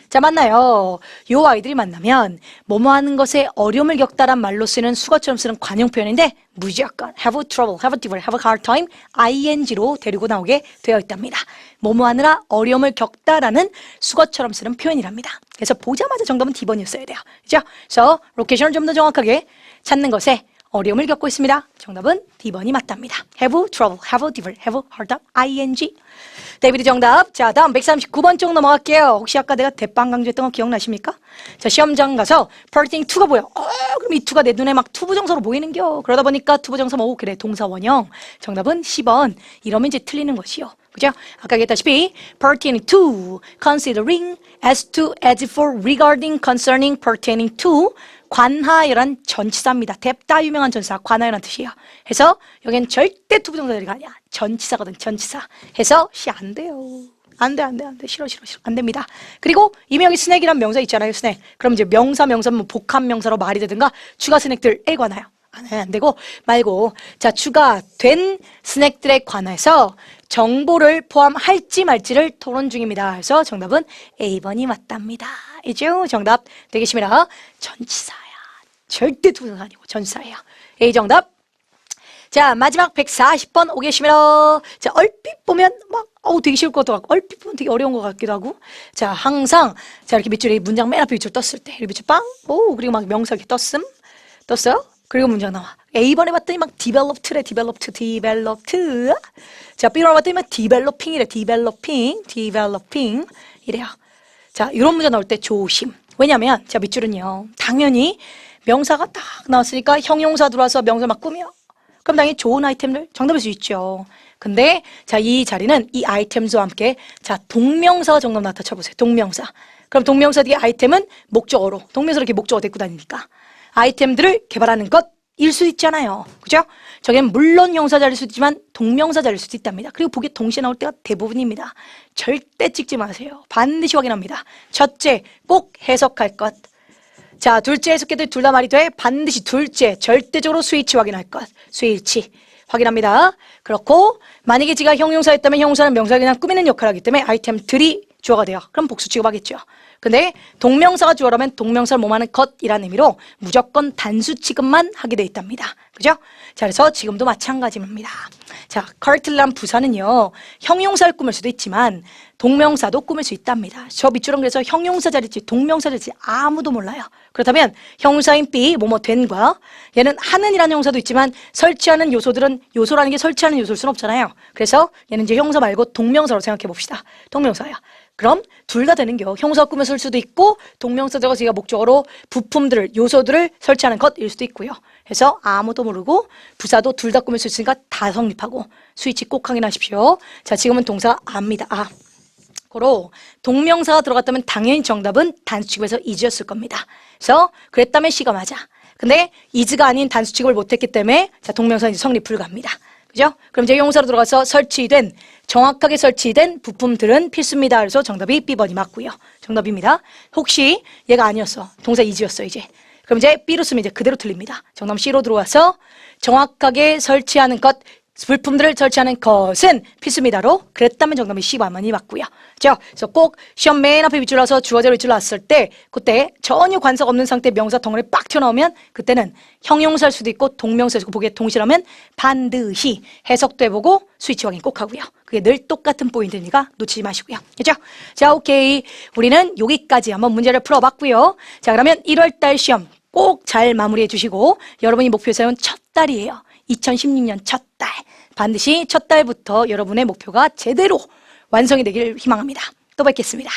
자, 만나요. 요 아이들이 만나면 뭐뭐 하는 것에 어려움을 겪다란 말로 쓰는 수거처럼 쓰는 관용 표현인데 무조건 have trouble, have difficulty, have hard time, ing로 데리고 나오게 되어 있답니다. 뭐뭐 하느라 어려움을 겪다라는 수거처럼 쓰는 표현이랍니다. 그래서 보자마자 정답은 D번이었어야 돼요. 그죠? 그래서 로케이션을 좀 더 정확하게 찾는 것에 어려움을 겪고 있습니다. 정답은 D번이 맞답니다. have trouble, have difficulty, have hard time, ing. 데이비드 정답. 자, 다음 139번 쪽 넘어갈게요. 혹시 아까 내가 대빵 강조했던 거 기억나십니까? 자, 시험장 가서 pertaining to가 보여. 그럼 이 to가 내 눈에 막 투부정사로 보이는겨. 그러다 보니까 투부정사 그래, 동사 원형. 정답은 10번. 이러면 이제 틀리는 것이요. 그죠? 아까 얘기했다시피 pertaining to, considering, as to, as for, regarding, concerning, pertaining to, 관하여란 전치사입니다. 뎁다 유명한 전치사 관하여란 뜻이에요. 해서 여기는 절대 투부정사들이 아니야. 전치사거든, 전치사. 해서 안 돼요. 안 돼. 싫어. 안 됩니다. 그리고 이미 여기 스낵이란 명사 있잖아요. 스낵. 그럼 이제 명사면 복합명사로 말이 되든가 추가 스낵들에 관하여. 안 되고 말고, 자, 추가된 스낵들에 관해서 정보를 포함할지 말지를 토론 중입니다. 그래서 정답은 A번이 맞답니다. 이죠? 정답 되겠습니다. 전치사야. 절대 투부정사 아니고 전치사예요. A 정답. 자, 마지막 140번 오겠습니다. 자, 얼핏 보면 막 되게 쉬울 것도 같고 얼핏 보면 되게 어려운 것 같기도 하고. 자, 항상 자 이렇게 밑줄에 문장 맨 앞에 밑줄 떴을 때 이렇게 밑줄 빵. 그리고 막 명사 이렇게 떴어요? 그리고 문장 나와. A번에 봤더니 막 developed래. developed. 자, B번에 봤더니 막 developing이래. developing 이래요. 자, 이런 문제 나올 때 조심. 왜냐면 자, 밑줄은요, 당연히 명사가 딱 나왔으니까 형용사 들어와서 명사 막 꾸며. 그럼 당연히 좋은 아이템들 정답일 수 있죠. 근데 자, 이 자리는 이 아이템즈와 함께 자, 동명사가 정답 나타 쳐보세요. 동명사. 그럼 동명사 뒤에 아이템은 목적어로. 동명사로 이렇게 목적어 데리고 다니니까 아이템들을 개발하는 것일 수 있잖아요. 그죠? 저기는 물론 형사 자리일 수도 있지만 동명사 자리일 수도 있답니다. 그리고 보기에 동시에 나올 때가 대부분입니다. 절대 찍지 마세요. 반드시 확인합니다. 첫째, 꼭 해석할 것. 자, 둘째 해석해도 둘 다 말이 돼. 반드시 둘째, 절대적으로 수일치 확인할 것. 수일치 확인합니다. 그렇고 만약에 지가 형용사였다면 형용사는 명사를 그냥 꾸미는 역할을 하기 때문에 아이템들이 주어가 돼요. 그럼 복수 취급하겠죠. 근데 동명사가 주어라면 동명사를 뭐하는 것이라는 의미로 무조건 단수 취급만 하게 돼 있답니다. 그죠? 자, 그래서 지금도 마찬가지입니다. 자, 카르텔란 부사는요, 형용사를 꾸밀 수도 있지만 동명사도 꾸밀 수 있답니다. 저 밑줄은 그래서 형용사 자리일지 동명사 자리일지 아무도 몰라요. 그렇다면 형용사인 be, 뭐뭐 된과 얘는 하는이라는 형용사도 있지만 설치하는 요소들은 요소라는 게 설치하는 요소일 수는 없잖아요. 그래서 얘는 이제 형용사 말고 동명사로 생각해 봅시다. 동명사야. 그럼 둘 다 되는겨. 형용사 꾸며 쓸 수도 있고 동명사가 제가 목적어로 부품들을 요소들을 설치하는 것일 수도 있고요. 그래서 아무도 모르고 부사도 둘 다 꾸밀 수 있으니까 다 성립하고 스위치 꼭 확인하십시오. 자, 지금은 동사 압니다. 고로 동명사가 들어갔다면 당연히 정답은 단수 취급에서 is였을 겁니다. 그래서 그랬다면 C가 맞아. 근데 is가 아닌 단수 취급을 못했기 때문에 자, 동명사는 이제 성립 불가합니다. 그죠? 그럼 이제 형용사로 들어가서 설치된 정확하게 설치된 부품들은 필수입니다. 그래서 정답이 B번이 맞고요. 정답입니다. 혹시 얘가 아니었어. 동사 is였어 이제. 그럼 이제 B로 쓰면 이제 그대로 틀립니다. 정답 C로 들어와서 정확하게 설치하는 것, 부품들을 설치하는 것은 필수입니다로 그랬다면 정답이 C번이 맞고요. 그죠? 그래서 꼭 시험 맨 앞에 밑줄 나서 주어제로 밑줄 났을 때 그때 전혀 관사가 없는 상태 명사 덩어리 빡 튀어나오면 그때는 형용사일 수도 있고 동명사일 수도 있고 보기에 동시라면 반드시 해석도 해보고 스위치 확인 꼭 하고요. 그게 늘 똑같은 포인트니까 놓치지 마시고요. 그죠? 자, 오케이. 우리는 여기까지 한번 문제를 풀어봤고요. 자, 그러면 1월달 시험 꼭 잘 마무리해 주시고 여러분이 목표 세운 첫 달이에요. 2016년 첫 달. 반드시 첫 달부터 여러분의 목표가 제대로 완성이 되기를 희망합니다. 또 뵙겠습니다.